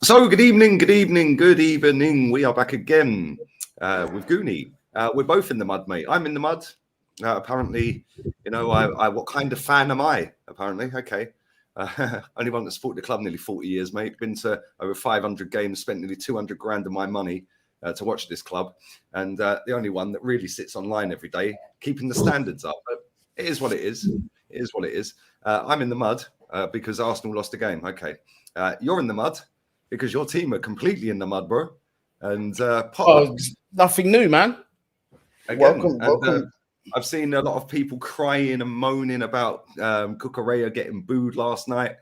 So, good evening. We are back again with Goonie. We're both in the mud, mate. I'm in the mud. Apparently, what kind of fan am I? Apparently, okay. Only one that supported the club nearly 40 years, mate. Been to over 500 games, spent nearly 200 grand of my money to watch this club. And the only one that really sits online every day, keeping the standards up. But it is what it is. It is what it is. I'm in the mud because Arsenal lost a game. Okay. You're in the mud because your team are completely in the mud, bro. And nothing new, man. Again, welcome. I've seen a lot of people crying and moaning about Cucurella getting booed last night.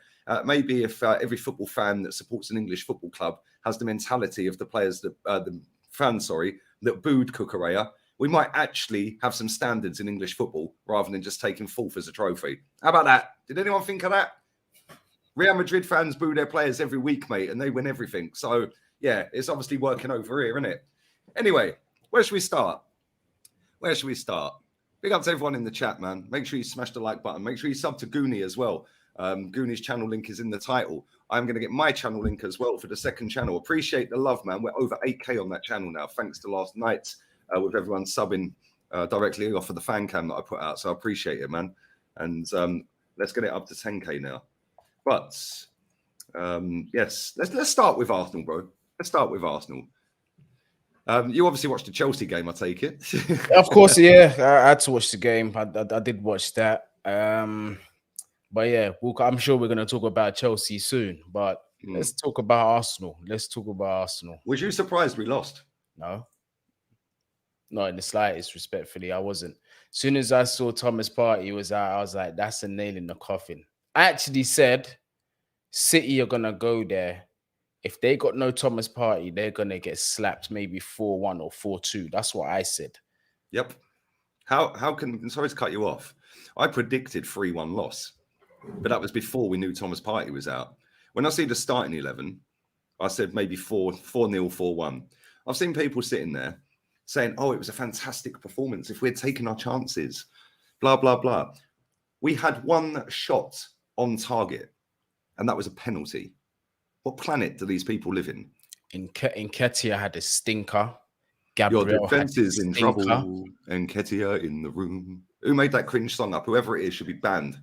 Maybe if every football fan that supports an English football club has the mentality of the players that that booed Cucurella, we might actually have some standards in English football rather than just taking fourth as a trophy. How about that? Did anyone think of that? Real Madrid fans boo their players every week, mate, and they win everything. So, yeah, it's obviously working over here, isn't it? Anyway, where should we start? Big up to everyone in the chat, man. Make sure you smash the like button. Make sure you sub to Goonie as well. Goonie's channel link is in the title. I'm going to get my channel link as well for the second channel. Appreciate the love, man. We're over 8K on that channel now, thanks to last night with everyone subbing directly off of the fan cam that I put out. So I appreciate it, man. And let's get it up to 10K now. But yes, let's start with Arsenal, bro. Let's start with Arsenal. You obviously watched the Chelsea game, I take it. Of course, yeah. I had to watch the game. I did watch that. But yeah, I'm sure we're going to talk about Chelsea soon. But let's talk about Arsenal. Was you surprised we lost? No. Not in the slightest, respectfully. I wasn't. As soon as I saw Thomas Partey was out, I was like, that's a nail in the coffin. I actually said City are going to go there. If they got no Thomas Partey, they're going to get slapped maybe 4-1 or 4-2. That's what I said. Yep. Sorry to cut you off. I predicted 3-1 loss, but that was before we knew Thomas Partey was out. When I see the starting 11, I said maybe 4-0, 4-1. I've seen people sitting there saying, oh, it was a fantastic performance. If we had taken our chances, blah, blah, blah. We had one shot on target, and that was a penalty. What planet do these people live in? Nketiah had a stinker. Gabriel Your defense is in trouble. Nketiah in the room. Who made that cringe song up? Whoever it is should be banned.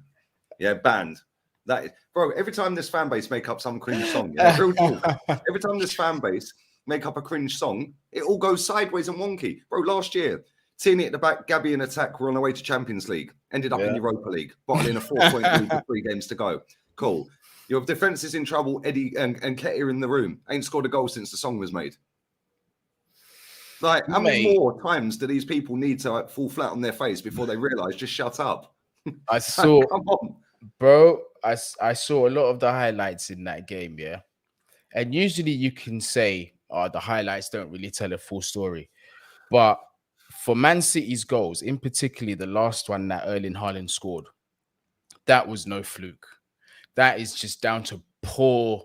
Yeah, banned. Bro, every time this fan base make up some cringe song, real talk. Every time this fan base make up a cringe song, it all goes sideways and wonky. Bro, last year, Tierney at the back, Gabby in attack, were on the way to Champions League. Ended up in Europa League, bottling a 4-point lead with 3 games to go. Cool. Your defense is in trouble. Eddie and Nketiah in the room. Ain't scored a goal since the song was made. Like, how many more times do these people need to fall flat on their face before they realise, just shut up? I saw, come on. Bro, I saw a lot of the highlights in that game, yeah? And usually you can say, the highlights don't really tell a full story. But for Man City's goals, in particular the last one that Erling Haaland scored, that was no fluke. That is just down to poor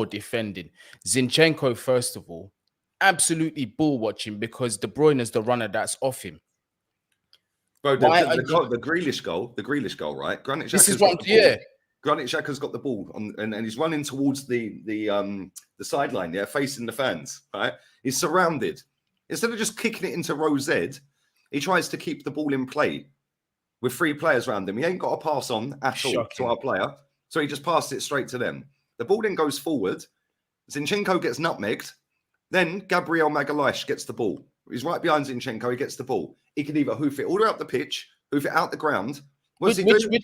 defending. Zinchenko, first of all, absolutely ball watching because De Bruyne is the runner that's off him. Bro, the Grealish goal, right? Granit Xhaka's got the ball and he's running towards the sideline, facing the fans, right? He's surrounded. Instead of just kicking it into row Z, he tries to keep the ball in play with 3 players around him. He ain't got a pass on at all to our player. So he just passed it straight to them. The ball then goes forward. Zinchenko gets nutmegged. Then Gabriel Magalhaes gets the ball. He's right behind Zinchenko. He gets the ball. He can either hoof it all the way up the pitch, hoof it out the ground. Which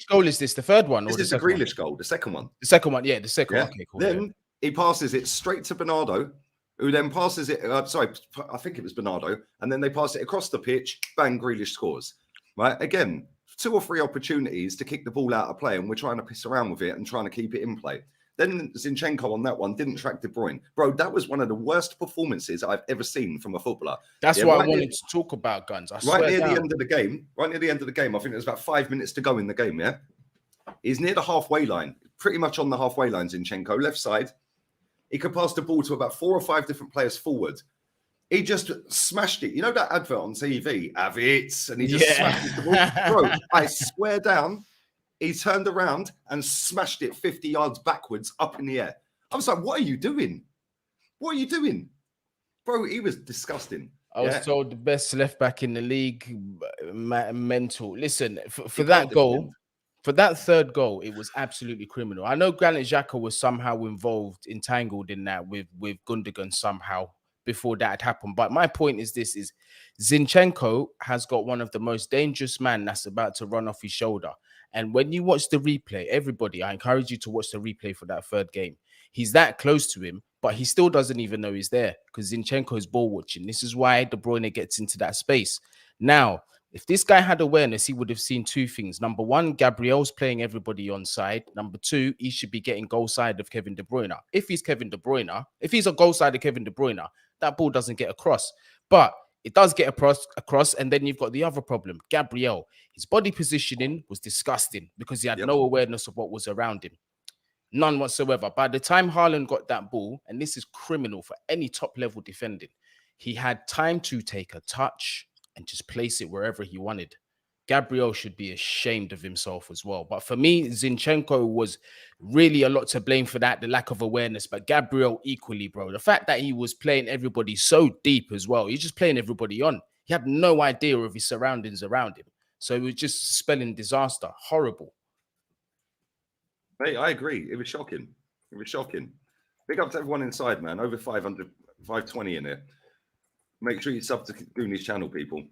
goal is this? The third one? This is the Grealish goal, the second one. The second one, yeah, the second one. Okay, cool. Then he passes it straight to Bernardo, who then passes it, I think it was Bernardo, and then they pass it across the pitch, bang, Grealish scores. Right? Again, 2 or 3 opportunities to kick the ball out of play, and we're trying to piss around with it and trying to keep it in play. Then Zinchenko on that one didn't track De Bruyne. Bro, that was one of the worst performances I've ever seen from a footballer. That's why I wanted to talk about Guns. Right near the end of the game, I think there's about 5 minutes to go in the game, yeah? He's near the halfway line, pretty much on the halfway line, Zinchenko, left side. He could pass the ball to about 4 or 5 different players forward. He just smashed it. You know that advert on TV? Have it. And he just smashed the ball. Bro, I swear down, he turned around and smashed it 50 yards backwards up in the air. I was like, what are you doing? What are you doing? Bro, he was disgusting. I was told the best left back in the league, mental. Listen, for that goal, for that third goal, it was absolutely criminal. I know Granit Xhaka was somehow involved, entangled in that with Gundogan somehow before that had happened. But my point is this: is Zinchenko has got one of the most dangerous men that's about to run off his shoulder. And when you watch the replay, everybody, I encourage you to watch the replay for that third game. He's that close to him, but he still doesn't even know he's there because Zinchenko is ball watching. This is why De Bruyne gets into that space. Now, if this guy had awareness, he would have seen two things. Number one, Gabriel's playing everybody on side. Number two, he should be getting goal side of Kevin De Bruyne. If he's Kevin De Bruyne, if he's a goal side of Kevin De Bruyne, that ball doesn't get across. But it does get across, and then you've got the other problem. Gabriel, his body positioning was disgusting because he had no awareness of what was around him. None whatsoever. By the time Haaland got that ball, and this is criminal for any top-level defending, he had time to take a touch and just place it wherever he wanted. Gabriel should be ashamed of himself as well. But for me, Zinchenko was really a lot to blame for that, the lack of awareness. But Gabriel equally, bro. The fact that he was playing everybody so deep as well. He's just playing everybody on. He had no idea of his surroundings around him. So it was just spelling disaster. Horrible. Hey, I agree. It was shocking. It was shocking. Big up to everyone inside, man. Over 500, 520 in here. Make sure you sub to Goonies channel, people.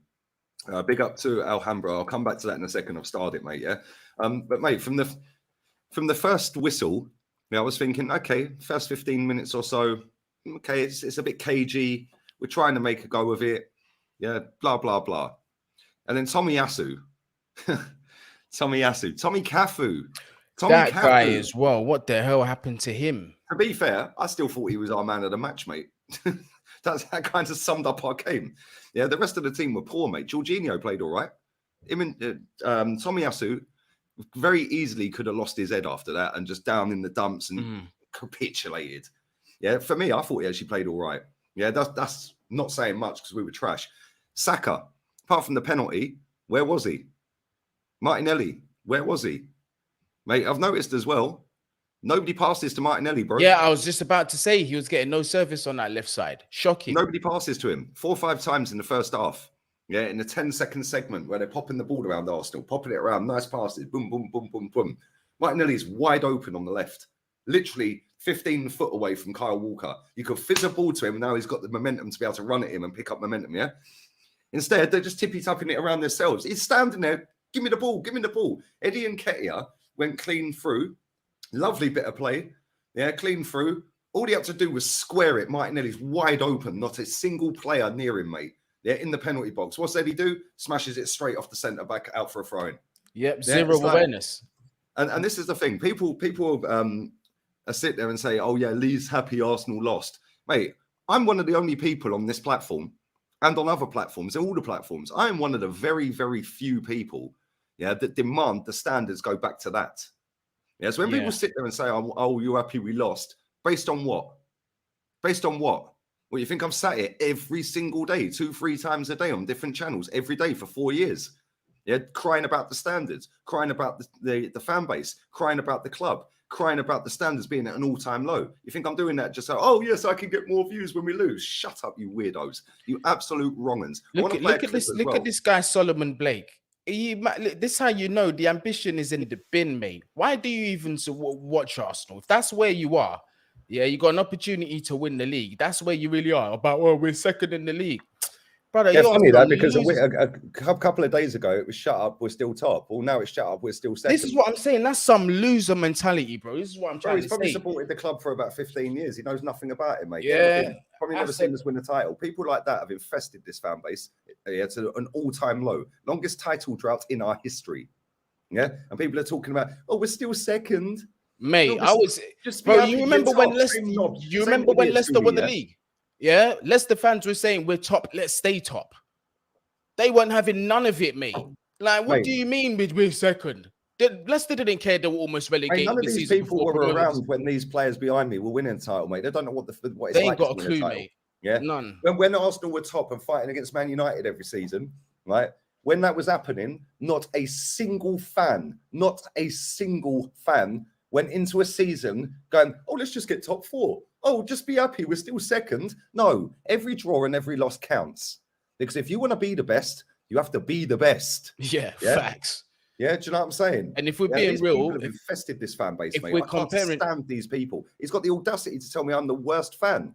Big up to Alhambra. I'll come back to that in a second. I've starred it, mate. Yeah. But mate, from the first whistle, I was thinking, okay, first 15 minutes or so, okay, it's a bit cagey. We're trying to make a go of it. Yeah, blah blah blah. And then Tommy Cafu. Tommy that Cafu. Guy as well. What the hell happened to him? To be fair, I still thought he was our man of the match, mate. That kind of summed up our game. Yeah, the rest of the team were poor, mate. Jorginho played all right. Tommy Cafu very easily could have lost his head after that and just down in the dumps and capitulated. Yeah, for me, I thought he actually played all right. Yeah, that's not saying much because we were trash. Saka, apart from the penalty, where was he? Martinelli, where was he? Mate, I've noticed as well, nobody passes to Martinelli, bro. Yeah, I was just about to say he was getting no service on that left side. Shocking. Nobody passes to him 4 or 5 times in the first half. Yeah, in a 10-second segment where they're popping the ball around Arsenal, popping it around, nice passes, boom, boom, boom, boom, boom. Martinelli's wide open on the left, literally 15 foot away from Kyle Walker. You could fizz a ball to him, and now he's got the momentum to be able to run at him and pick up momentum, yeah? Instead, they're just tippy-tapping it around themselves. He's standing there, give me the ball, give me the ball. Eddie and Nketiah went clean through. Lovely bit of play. Yeah, clean through. All he had to do was square it. Martinelli's wide open. Not a single player near him, mate. Yeah, in the penalty box. What's Eddie do? Smashes it straight off the centre back out for a throw-in. Yep, zero awareness. And this is the thing. People sit there and say, oh, yeah, Lee's happy Arsenal lost. Mate, I'm one of the only people on this platform and on other platforms, all the platforms. I am one of the very, very few people, yeah, that demand the standards go back to that. Yeah, so when people sit there and say, oh, you're happy we lost, based on what? Based on what? Well, you think I'm sat here every single day, 2-3 times a day on different channels, every day for 4 years, yeah, crying about the standards, crying about the fan base, crying about the club, crying about the standards being at an all-time low. You think I'm doing that just so, oh, yes, I can get more views when we lose. Shut up, you weirdos. You absolute wrong-uns. Look at this guy, Solomon Blake. This is how you know the ambition is in the bin, mate. Why do you even watch Arsenal? If that's where you are, yeah, you got an opportunity to win the league. That's where you really are. About, well, we're second in the league. Brother, yeah, funny that because a couple of days ago it was shut up, we're still top. Well, now it's shut up, we're still second. This is what I'm saying. That's some loser mentality, bro. This is what I'm trying to say. He's probably supported the club for about 15 years. He knows nothing about it, mate. Yeah. Probably never seen us win a title. People like that have infested this fan base. It's an all-time low. Longest title drought in our history. Yeah. And people are talking about, oh, we're still second. Mate, I was just bro, you remember when Leicester won the league? Yeah, Leicester fans were saying we're top, let's stay top. They weren't having none of it, mate. Like, what do you mean we're second? Leicester didn't care they were almost relegated. None of these people were around when these players behind me were winning the title, mate. They don't know what it's like. They ain't got a clue, mate. Yeah, none. When Arsenal were top and fighting against Man United every season, right? When that was happening, not a single fan went into a season going, oh, let's just get top 4. oh, just be happy, we're still second. No, every draw and every loss counts. Because if you want to be the best, you have to be the best. Yeah, facts. Yeah, do you know what I'm saying? And if we're being real, people have infested this fan base, mate. We're I can't stand these people. He's got the audacity to tell me I'm the worst fan.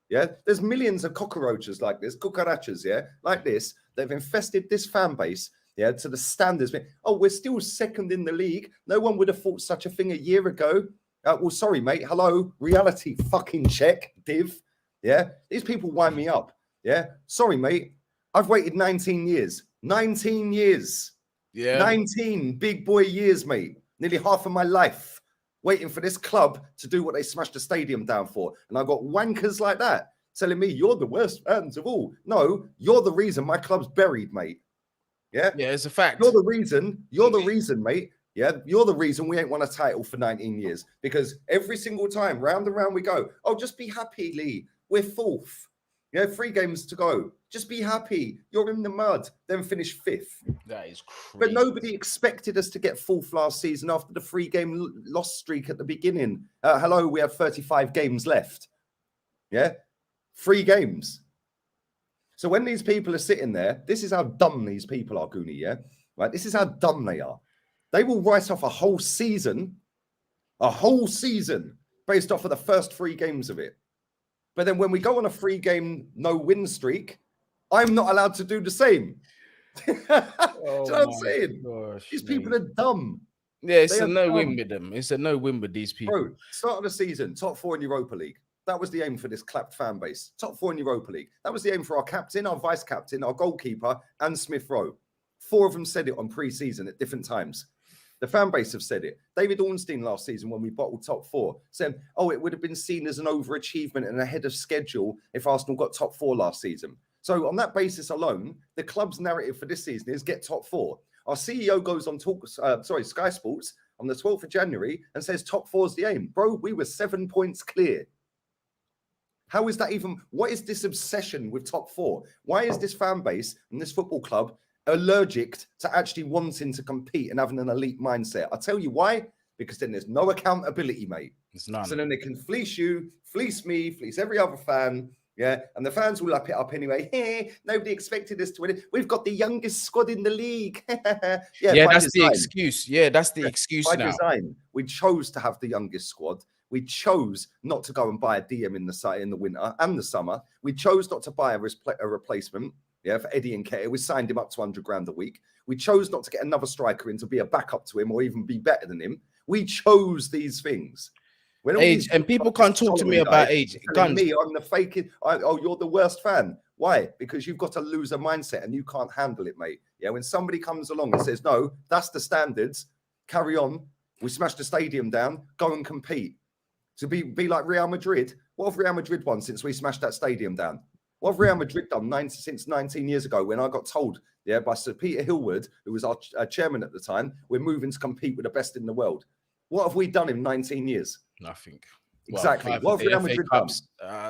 Yeah, there's millions of cockroaches like this, cucarachas, yeah, like this. They've infested this fan base, yeah, to the standards. Oh, we're still second in the league. No one would have thought such a thing a year ago. Well, sorry, mate. Hello, reality fucking check, div. Yeah, these people wind me up. Yeah, sorry, mate. I've waited 19 years. 19 years. Yeah. 19 big boy years, mate. Nearly half of my life waiting for this club to do what they smashed the stadium down for. And I got wankers like that telling me you're the worst fans of all. No, you're the reason my club's buried, mate. Yeah? Yeah, it's a fact. You're the reason, mate. Yeah, you're the reason we ain't won a title for 19 years. Because every single time, round and round we go, oh, just be happy, Lee. We're fourth. Yeah, 3 games to go. Just be happy. You're in the mud. Then finish 5th. That is crazy. But nobody expected us to get 4th last season after the 3-game loss streak at the beginning. Hello, we have 35 games left. Yeah, 3 games. So when these people are sitting there, this is how dumb these people are, Goonie, yeah? Right? This is how dumb they are. They will write off a whole season based off of the first 3 games of it. But then when we go on a 3-game no-win streak, I'm not allowed to do the same. Do you know what I'm saying? Gosh, these people are dumb. Yeah, it's a no-win with them. It's a no-win with these people. Bro, start of the season, top 4 in Europa League. That was the aim for this clapped fan base. Top 4 in Europa League. That was the aim for our captain, our vice-captain, our goalkeeper, and Smith Rowe. 4 of them said it on pre-season at different times. The fan base have said it. David Ornstein last season, when we bottled top 4, said, oh, it would have been seen as an overachievement and ahead of schedule if Arsenal got top 4 last season. So on that basis alone, the club's narrative for this season is get top 4. Our CEO goes on Sky Sports on the 12th of January and says top 4 is the aim. Bro, we were 7 points clear. How is that even? What is this obsession with top 4? Why is this fan base and this football club allergic to actually wanting to compete and having an elite mindset? I'll tell you why. Because then there's no accountability, mate. It's none. So then they can fleece you, fleece me, fleece every other fan. Yeah, and the fans will lap it up anyway. Hey, nobody expected us to win it. We've got the youngest squad in the league. yeah, that's the excuse. Yeah, that's the excuse by now. Design, we chose to have the youngest squad. We chose not to go and buy a DM in the winter and the summer. We chose not to buy a replacement. Yeah, for Eddie Nketiah. We signed him up to 100 grand a week. We chose not to get another striker in to be a backup to him or even be better than him. We chose these things. Age, and people can't talk to me about age. Me, I'm the fake. Oh, you're the worst fan. Why? Because you've got a loser mindset and you can't handle it, mate. Yeah, when somebody comes along and says, no, that's the standards, carry on. We smashed the stadium down, go and compete. To be like Real Madrid. What have Real Madrid won since we smashed that stadium down? What have Real Madrid done since 19 years ago when I got told, yeah, by Sir Peter Hillwood, who was our chairman at the time, we're moving to compete with the best in the world? What have we done in 19 years? Nothing. Exactly. What have Real Madrid done?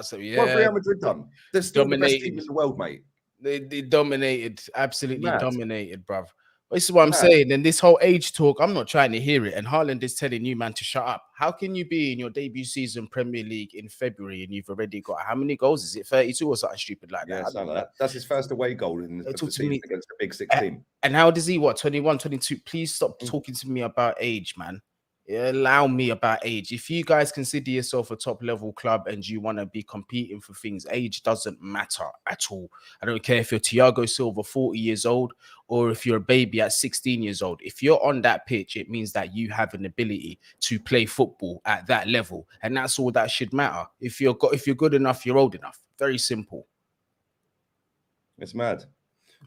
So yeah, what have Real Madrid done? They're still the best team in the world, mate. They dominated, absolutely dominated, bruv. This is what I'm saying. And this whole age talk, I'm not trying to hear it. And Haaland is telling you, man, to shut up. How can you be in your debut season Premier League in February and you've already got how many goals? Is it 32 or something stupid like that? Yeah, like that. That's his first away goal in the season against the Big 6 team. And how does he, 21, 22? Please stop talking to me about age, man. Allow me about age. If you guys consider yourself a top level club and you want to be competing for things, age doesn't matter at all. I don't care if you're Thiago Silva 40 years old or if you're a baby at 16 years old. If you're on that pitch, it means that you have an ability to play football at that level, and that's all that should matter. If you're good enough, you're old enough. Very simple. It's mad.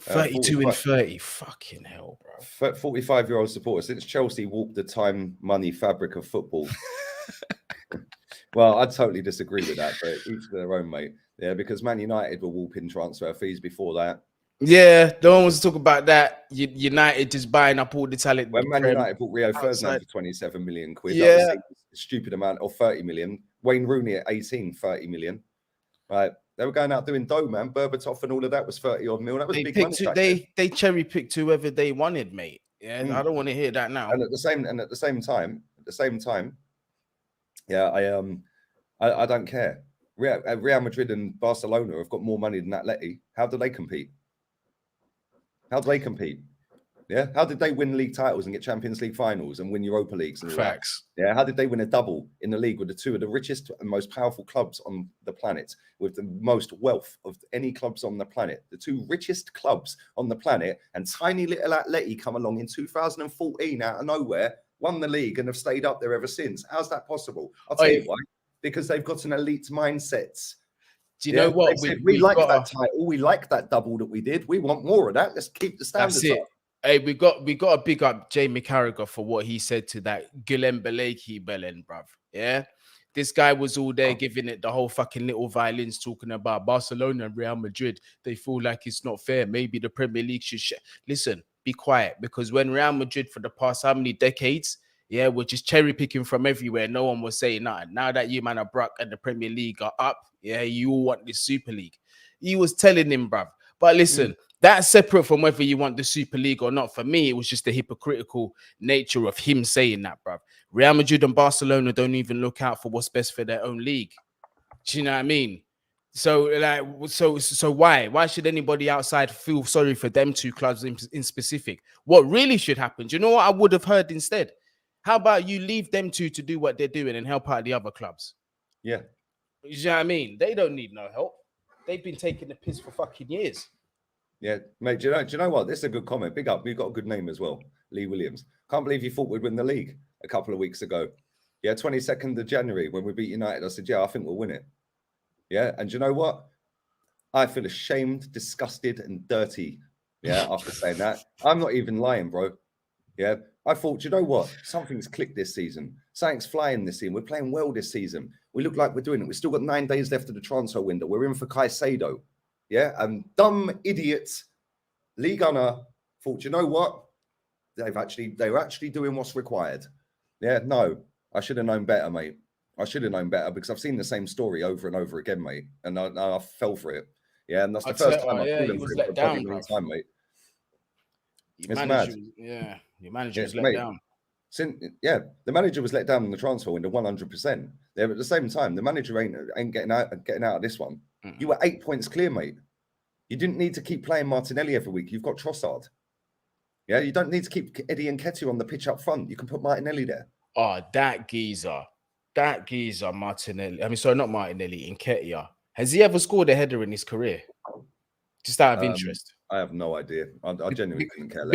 32 and 30, fucking hell, bro. 45-year-old supporter. Since Chelsea walked the time, money, fabric of football. Well, I totally disagree with that, but each their own, mate. Yeah, because Man United were whooping transfer fees before that. Yeah, no one wants to talk about that. United just buying up all the talent. When Man United bought Rio Ferdinand for 27 million quid, yeah, that was a stupid amount, or 30 million. Wayne Rooney at 18, 30 million. Right. They were going out doing dough, man. Berbatov and all of that was 30 odd mil. That was big money. They cherry picked whoever they wanted, mate. Yeah, I don't want to hear that now. And at the same time, yeah, I don't care. Real Madrid and Barcelona have got more money than Atleti. How do they compete? How do they compete? Yeah. How did they win league titles and get Champions League finals and win Europa Leagues and all Facts. that? Yeah. How did they win a double in the league with the two of the richest and most powerful clubs on the planet, with the most wealth of any clubs on the planet? The two richest clubs on the planet, and tiny little Atleti come along in 2014 out of nowhere, won the league and have stayed up there ever since. How's that possible? I'll tell you why. Because they've got an elite mindset. Do you know what? We like that title. We like that double that we did. We want more of that. Let's keep the standards up. Hey, we got to big up Jamie Carragher for what he said to that Gulen Baleki Belen, bruv. Yeah. This guy was all there giving it the whole fucking little violins, talking about Barcelona and Real Madrid. They feel like it's not fair. Maybe the Premier League should listen, be quiet, because when Real Madrid for the past how many decades, yeah, we're just cherry picking from everywhere. No one was saying nothing. Now that you man are Brock and the Premier League are up, yeah, you all want this Super League. He was telling him, bruv. But listen, that's separate from whether you want the Super League or not. For me, it was just the hypocritical nature of him saying that, bruv. Real Madrid and Barcelona don't even look out for what's best for their own league. Do you know what I mean? So, like, so why should anybody outside feel sorry for them two clubs in specific? What really should happen? Do you know what I would have heard instead? How about you leave them two to do what they're doing and help out the other clubs? Yeah. You know what I mean? They don't need no help. They've been taking the piss for fucking years. Yeah, mate, do you know what? This is a good comment. Big up. You've got a good name as well. Lee Williams. Can't believe you thought we'd win the league a couple of weeks ago. Yeah, 22nd of January when we beat United. I said, yeah, I think we'll win it. Yeah, and do you know what? I feel ashamed, disgusted, and dirty. Yeah, after saying that. I'm not even lying, bro. Yeah, I thought, you know what? Something's clicked this season. Something's flying this season. We're playing well this season. We look like we're doing it. We've still got 9 days left of the transfer window. We're in for Caicedo. Yeah, and dumb idiots, League Gunner, thought, you know what? They were actually doing what's required. Yeah, no, I should have known better, mate. I should have known better because I've seen the same story over and over again, mate. And I fell for it. Yeah, and that's the first time I've fallen for it for a bloody long time, mate. It's mad. Your manager was let down. The manager was let down in the transfer window 100%. There at the same time, the manager ain't getting out of this one. You were 8 points clear, mate. You didn't need to keep playing Martinelli every week. You've got Trossard. Yeah, you don't need to keep Eddie and Nketiah on the pitch up front. You can put Martinelli there. Oh, that geezer, Martinelli. I mean, sorry, not Martinelli, Nketiah. Has he ever scored a header in his career? Just out of interest. I have no idea. I genuinely couldn't care less.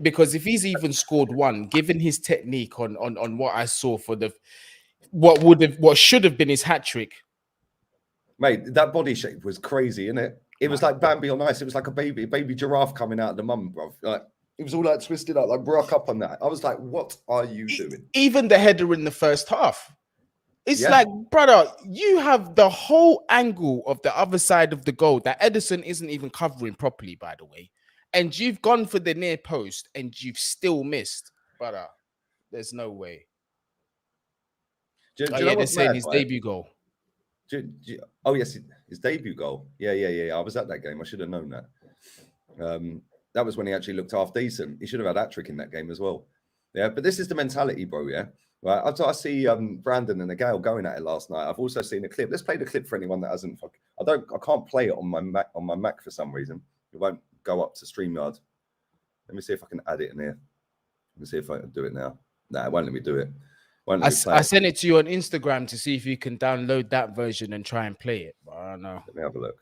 Because if he's even scored one, given his technique on what I saw for what should have been his hat trick. Mate, that body shape was crazy, isn't it? It was like Bambi on ice. It was like a baby giraffe coming out of the mum, bro. Like it was all like twisted up, like broke up on that. I was like, what are you doing? Even the header in the first half. It's like, brother, you have the whole angle of the other side of the goal that Edison isn't even covering properly, by the way. And you've gone for the near post and you've still missed. Brother, there's no way. They're saying his debut goal. Oh, yes, his debut goal. Yeah. I was at that game. I should have known that. That was when he actually looked half decent. He should have had that trick in that game as well. Yeah, but this is the mentality, bro, yeah? Right, I see Brandon and Gale going at it last night. I've also seen a clip. Let's play the clip for anyone that hasn't. I can't play it on my Mac for some reason. It won't go up to StreamYard. Let me see if I can add it in here. Let me see if I can do it now. Nah, it won't let me do it. I sent it to you on Instagram to see if you can download that version and try and play it. But I don't know. Let me have a look.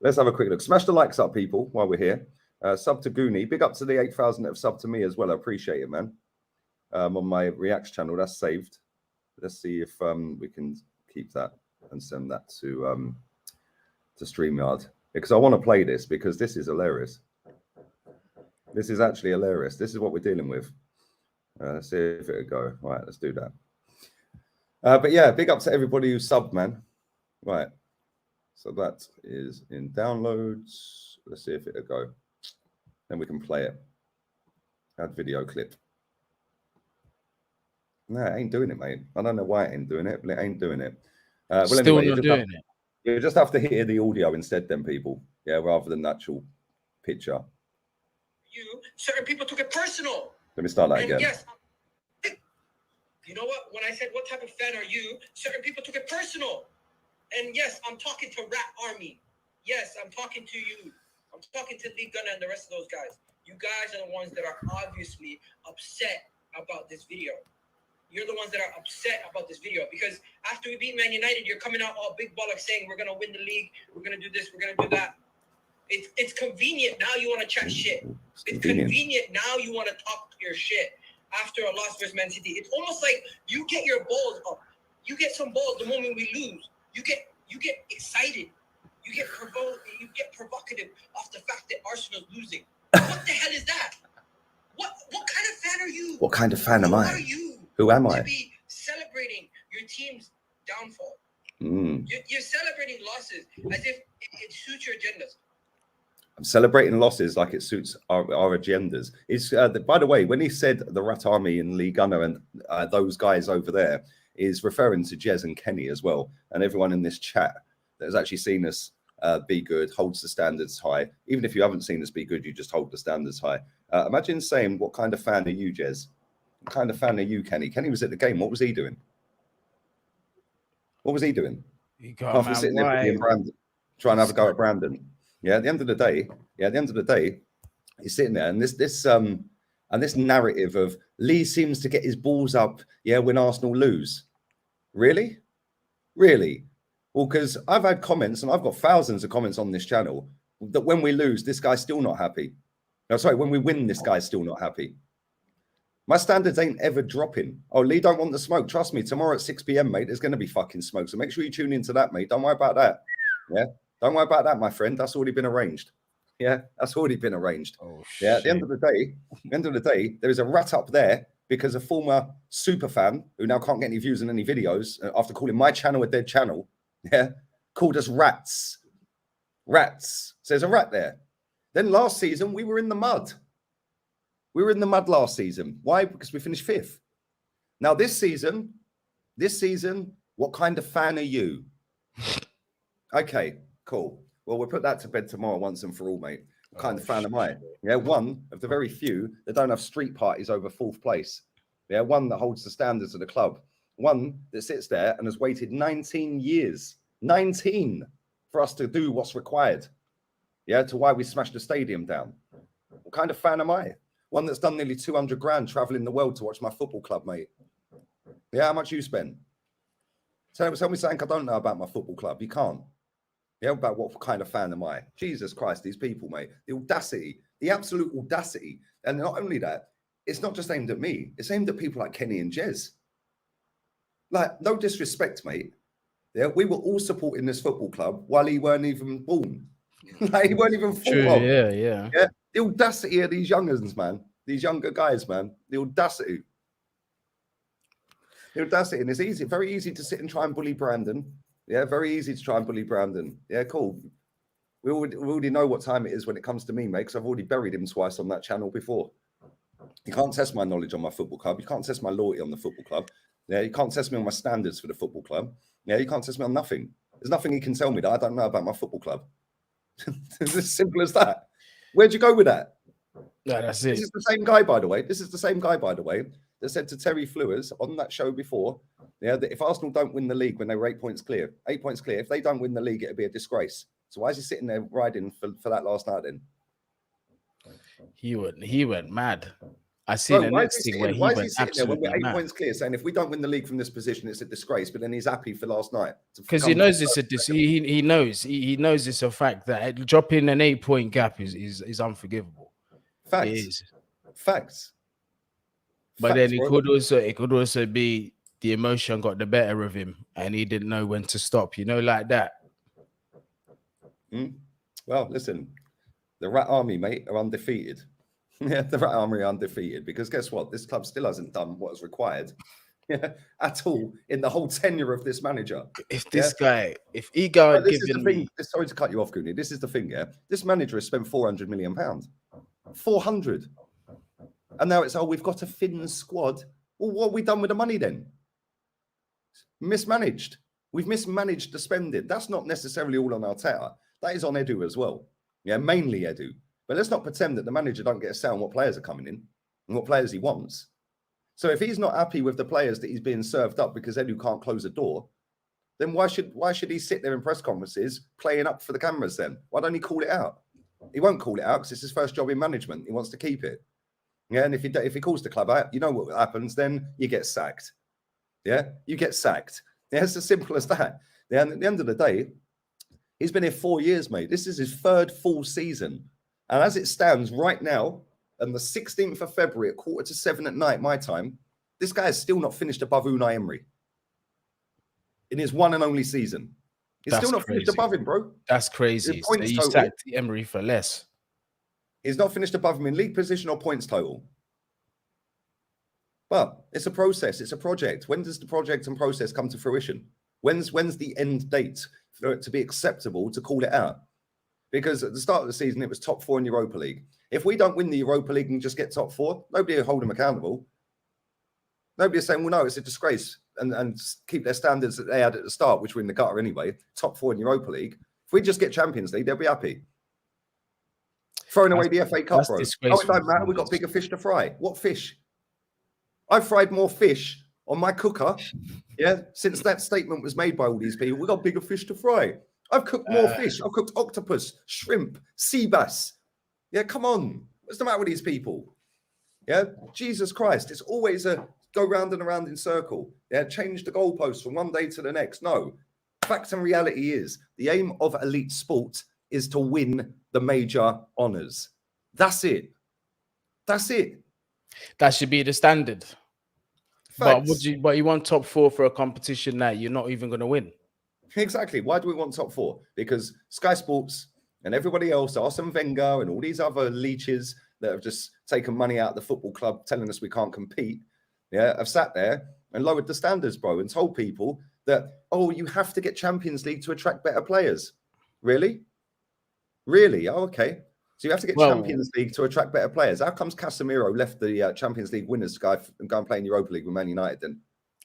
Let's have a quick look. Smash the likes up, people, while we're here. Sub to Goonie. Big up to the 8,000 that have subbed to me as well. I appreciate it, man. On my Reacts channel, that's saved. Let's see if we can keep that and send that to StreamYard, because I want to play this because this is hilarious. This is actually hilarious. This is what we're dealing with. Let's see if it'll go. Right, let's do that. But yeah, big up to everybody who subbed, man. Right. So that is in downloads. Let's see if it'll go. Then we can play it. Add video clip. No, it ain't doing it, mate. I don't know why it ain't doing it, but it ain't doing it. Well, still anyway, not doing it. You just have to hear the audio instead, then, people. Yeah, rather than the actual picture. Certain people took it personal. Let me start that again. Yes. You know what? When I said, what type of fan are you? Certain people took it personal. And yes, I'm talking to Rat Army. Yes, I'm talking to you. I'm talking to Lee Gunner and the rest of those guys. You guys are the ones that are obviously upset about this video. You're the ones that are upset about this video because after we beat Man United, you're coming out all big bollocks saying we're going to win the league, we're going to do this, we're going to do that. It's convenient. Now you want to chat shit. It's convenient. Now you want to talk your shit after a loss versus Man City. It's almost like you get your balls up. You get some balls the moment we lose. You get excited. You get provocative off the fact that Arsenal's losing. What the hell is that? What kind of fan are you? What kind of fan am I? Who are you? Who am I? To be celebrating your team's downfall. Mm. You're celebrating losses as if it suits your agendas. I'm celebrating losses like it suits our agendas. It's by the way, when he said the Rat Army and Lee Gunner and those guys over there, is referring to Jez and Kenny as well, and everyone in this chat that has actually seen us be good, holds the standards high. Even if you haven't seen us be good, you just hold the standards high. Imagine saying, what kind of fan are you, Jez? What kind of fan are you, Kenny? Kenny was at the game. What was he doing? What was he doing? Apart from sitting there with Brandon, trying to have a go at Brandon. Yeah, at the end of the day, he's sitting there, and this narrative of Lee seems to get his balls up, when Arsenal lose. Really? Well, because I've had comments, and I've got thousands of comments on this channel, that when we lose, this guy's still not happy. No, sorry, when we win, this guy's still not happy. My standards ain't ever dropping. Oh, Lee don't want the smoke. Trust me, tomorrow at 6 p.m., mate, there's going to be fucking smoke. So make sure you tune into that, mate. Don't worry about that. Yeah? Don't worry about that, my friend. That's already been arranged. Yeah, that's already been arranged. Oh, yeah, at the end of the day, there is a rat up there because a former super fan who now can't get any views in any videos after calling my channel a dead channel, called us rats. Rats. So there's a rat there. Then last season, we were in the mud. We were in the mud last season. Why? Because we finished 5th. Now this season, what kind of fan are you? Okay, cool. Well, we'll put that to bed tomorrow once and for all, mate. What kind of fan am I? Yeah, one of the very few that don't have street parties over 4th place. Yeah, one that holds the standards of the club. One that sits there and has waited 19 years, 19, for us to do what's required. Yeah, to why we smashed the stadium down. What kind of fan am I? One that's done nearly 200 grand traveling the world to watch my football club, mate. Yeah, how much you spend? Tell me something I don't know about my football club. You can't. Yeah, about what kind of fan am I? Jesus Christ, these people, mate. The audacity, the absolute audacity. And not only that, it's not just aimed at me. It's aimed at people like Kenny and Jez. Like, no disrespect, mate. Yeah, we were all supporting this football club while he weren't even born. Like, he weren't even thought of. Yeah. The audacity of these youngers, man. These younger guys, man. The audacity. The audacity. And it's easy, very easy to sit and try and bully Brandon. Yeah, very easy to try and bully Brandon. Yeah, cool. We already know what time it is when it comes to me, mate, because I've already buried him twice on that channel before. You can't test my knowledge on my football club. You can't test my loyalty on the football club. Yeah, you can't test me on my standards for the football club. Yeah, you can't test me on nothing. There's nothing you can tell me that I don't know about my football club. It's as simple as that. Where'd you go with that? No, that's it. This is the same guy, by the way. That said to Terry Flewers on that show before, that if Arsenal don't win the league when they were 8 points clear, if they don't win the league, it'd be a disgrace. So why is he sitting there riding for that last night then? He went mad. I see the next thing where he went absolutely when we're 8 mad. points clear, saying if we don't win the league from this position, it's a disgrace. But then he's happy for last night because he knows it's he knows it's a fact that dropping an 8-point gap is unforgivable. Facts. It is. Facts. But then it could also be the emotion got the better of him and he didn't know when to stop. Like that. Well, listen, the Rat Army, mate, are undefeated. Yeah, the Rat Army are undefeated because guess what? This club still hasn't done what is required at all in the whole tenure of this manager. If this guy, if Ego had given me... Sorry to cut you off, Goonie. This is the thing, yeah? This manager has spent £400 million. 400. And now it's, we've got a thin squad. Well, what have we done with the money then? Mismanaged. We've mismanaged the spending. That's not necessarily all on Arteta. That is on Edu as well. Yeah, mainly Edu. But let's not pretend that the manager don't get a say on what players are coming in and what players he wants. So if he's not happy with the players that he's being served up because Edu can't close a door, then why should he sit there in press conferences playing up for the cameras then? Why don't he call it out? He won't call it out because it's his first job in management. He wants to keep it. Yeah, and if he calls the club out, you know what happens, then you get sacked. Yeah, you get sacked. Yeah, it's as simple as that. Yeah, and at the end of the day, he's been here 4 years, mate. This is his third full season. And as it stands right now, on the 16th of February at 6:45 at night, my time, this guy has still not finished above Unai Emery in his one and only season. He's still not finished above him, bro. That's crazy. So you sacked Emery for less. He's not finished above him in league position or points total. But it's a process. It's a project. When does the project and process come to fruition? When's the end date for it to be acceptable to call it out? Because at the start of the season, it was top 4 in Europa League. If we don't win the Europa League and just get top 4, nobody will hold them accountable. Nobody is saying, well, no, it's a disgrace, and keep their standards that they had at the start, which were in the gutter anyway, top 4 in Europa League. If we just get Champions League, they'll be happy. Throwing away the FA Cup, bro. Oh, it don't matter. We've got bigger fish to fry. What fish? I've fried more fish on my cooker, since that statement was made by all these people. We've got bigger fish to fry. I've cooked more fish. I've cooked octopus, shrimp, sea bass. Yeah, come on. What's the matter with these people? Yeah, Jesus Christ. It's always a go round and around in circle. Yeah, change the goalposts from one day to the next. No. Fact and reality is the aim of elite sport is to win the major honours. That's it. That's it. That should be the standard. Facts. But you want top 4 for a competition that you're not even going to win. Exactly. Why do we want top 4? Because Sky Sports and everybody else, Arsene Wenger and all these other leeches that have just taken money out of the football club telling us we can't compete, have sat there and lowered the standards, bro, and told people that, oh, you have to get Champions League to attract better players. Really? Really? Oh, okay. So you have to get Champions League to attract better players. How comes Casemiro left the Champions League winners to go and play in Europa League with Man United then?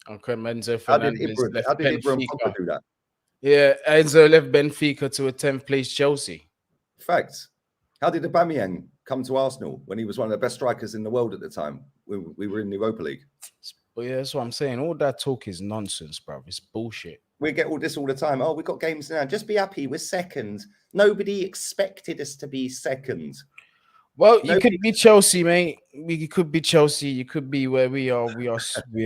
Okay, Enzo How did Ibrahim do that? Yeah, Enzo left Benfica to a 10th place Chelsea. Facts. How did Aubameyang come to Arsenal when he was one of the best strikers in the world at the time? We were in the Europa League. But yeah, that's what I'm saying. All that talk is nonsense, bro. It's bullshit. We get all this all the time. Oh, we've got games now. Just be happy. We're second. Nobody expected us to be second. Well, you could be Chelsea, mate. You could be Chelsea. You could be where we are. We're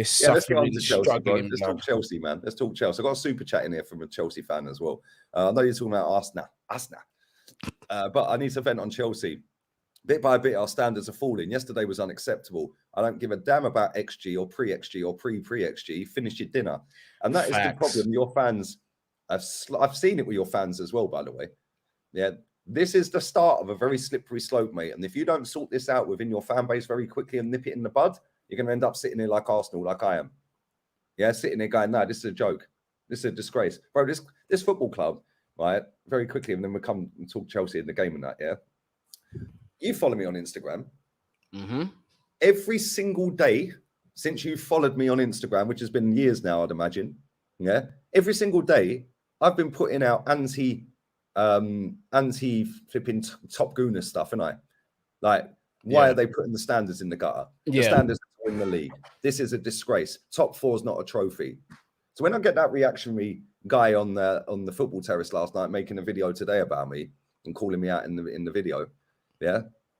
suffering, struggling. Let's talk Chelsea, man. Let's talk Chelsea. I've got a super chat in here from a Chelsea fan as well. I know you're talking about Arsenal. But I need to vent on Chelsea. Bit by bit, our standards are falling. Yesterday was unacceptable. I don't give a damn about XG or pre-XG or pre-XG. Finish your dinner. And that is the problem. Your fans, I've seen it with your fans as well, by the way. Yeah, this is the start of a very slippery slope, mate. And if you don't sort this out within your fan base very quickly and nip it in the bud, you're going to end up sitting here like Arsenal, like I am. Yeah, sitting there going, no, this is a joke. This is a disgrace. Bro, this football club, right, very quickly, and then we'll come and talk Chelsea in the game and that, yeah? You follow me on Instagram. Mm-hmm. Every single day since you followed me on Instagram, which has been years now, I'd imagine, yeah? Every single day, I've been putting out anti-flipping Top Gooner stuff, haven't I? Like, why are they putting the standards in the gutter? The standards to win the league. This is a disgrace. Top 4 is not a trophy. So when I get that reactionary guy on the football terrace last night making a video today about me and calling me out in the video,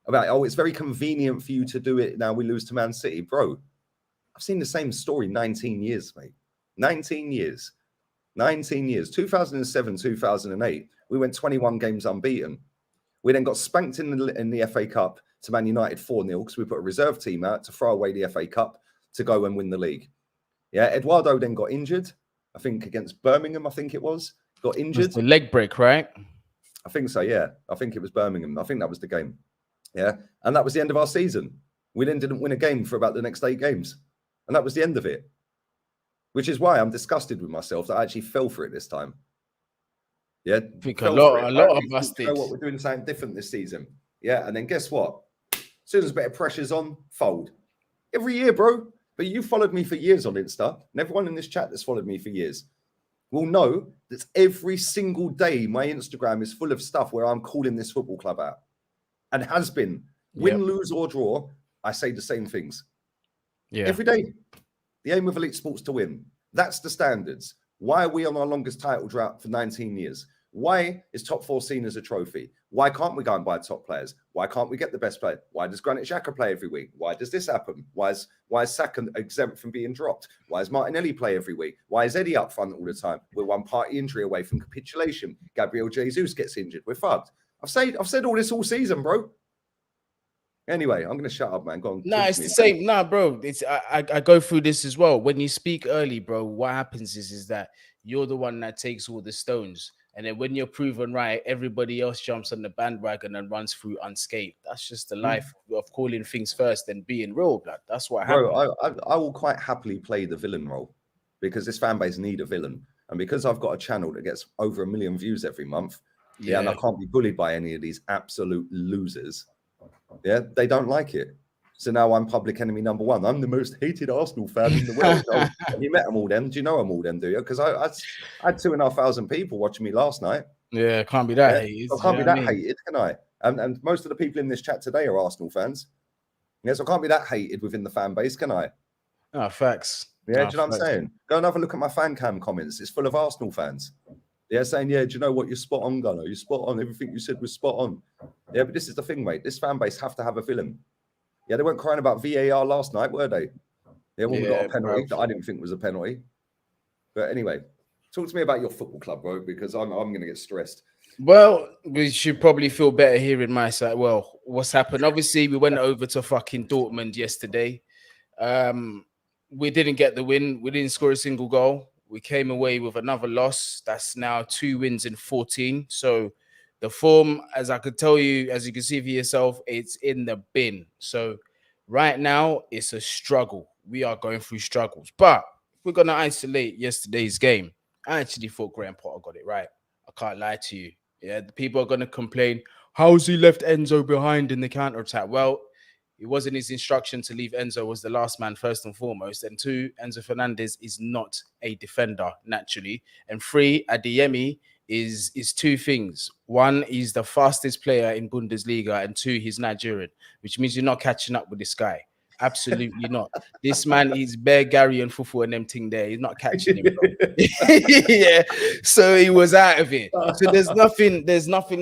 about, oh, it's very convenient for you to do it now we lose to Man City. Bro, I've seen the same story 19 years, mate. 19 years. 2007, 2008, we went 21 games unbeaten. We then got spanked in the FA Cup to Man United 4-0 because we put a reserve team out to throw away the FA Cup to go and win the league. Yeah, Eduardo then got injured, I think against Birmingham, I think it was. Got injured. It was the leg break, right? I think so, yeah. I think it was Birmingham. I think that was the game. Yeah, and that was the end of our season. We then didn't win a game for about the next 8 games. And that was the end of it. Which is why I'm disgusted with myself that I actually fell for it this time. Yeah, I think a lot of us did. You know what, we're doing something different this season. Yeah, and then guess what? As soon as better pressure's on, fold. Every year, bro. But you followed me for years on Insta, and everyone in this chat that's followed me for years will know that every single day my Instagram is full of stuff where I'm calling this football club out. And has been. Win, lose, or draw, I say the same things. Every day. The aim of elite sports to win. That's the standards. Why are we on our longest title drought for 19 years? Why is top 4 seen as a trophy? Why can't we go and buy top players? Why can't we get the best player? Why does Granit Xhaka play every week? Why does this happen? Why is Saka exempt from being dropped? Why is Martinelli play every week? Why is Eddie up front all the time? We're one party injury away from capitulation. Gabriel Jesus gets injured. We're fucked. I've said all this all season, bro. Anyway, I'm going to shut up, man. Go on. No, it's the same. Nah, bro. It's I go through this as well. When you speak early, bro, what happens is that you're the one that takes all the stones. And then when you're proven right, everybody else jumps on the bandwagon and runs through unscathed. That's just the life of calling things first and being real, blood. That's what happens. Bro, I will quite happily play the villain role because this fan base need a villain. And because I've got a channel that gets over 1 million views every month, and I can't be bullied by any of these absolute losers. Yeah, they don't like it. So now I'm public enemy number 1. I'm the most hated Arsenal fan in the world. Have you met them all then? Do you know them all then, do you? Because I had 2,500 people watching me last night. Yeah, can't be that hated. I can't be that hated, can I? And most of the people in this chat today are Arsenal fans. Yeah, so I can't be that hated within the fan base, can I? Oh, facts. Yeah, do you know what I'm saying? Go and have a look at my fan cam comments. It's full of Arsenal fans. Yeah, saying, do you know what? You're spot on, Gunnar. You're spot on. Everything you said was spot on. Yeah, but this is the thing, mate. This fan base have to have a villain. Yeah, they weren't crying about VAR last night, were they? Yeah, when we got a penalty that I didn't think was a penalty. But anyway, talk to me about your football club, bro, because I'm going to get stressed. Well, we should probably feel better hearing my side. Well, what's happened? Obviously, we went over to fucking Dortmund yesterday. We didn't get the win. We didn't score a single goal. We came away with another loss. That's now 2 wins in 14. So the form, as I could tell you, as you can see for yourself, it's in the bin. So right now, it's a struggle. We are going through struggles. But if we're going to isolate yesterday's game, I actually thought Graham Potter got it right. I can't lie to you. Yeah, the people are going to complain, how's he left Enzo behind in the counter-attack? Well, it wasn't his instruction to leave Enzo as the last man, first and foremost. And 2, Enzo Fernandez is not a defender, naturally. And 3, Adeyemi is 2 things. 1, he's the fastest player in Bundesliga. And 2, he's Nigerian, which means you're not catching up with this guy. Absolutely not. This man is bare Gary and Fufu and them thing there. He's not catching him. Yeah. So he was out of it. So there's nothing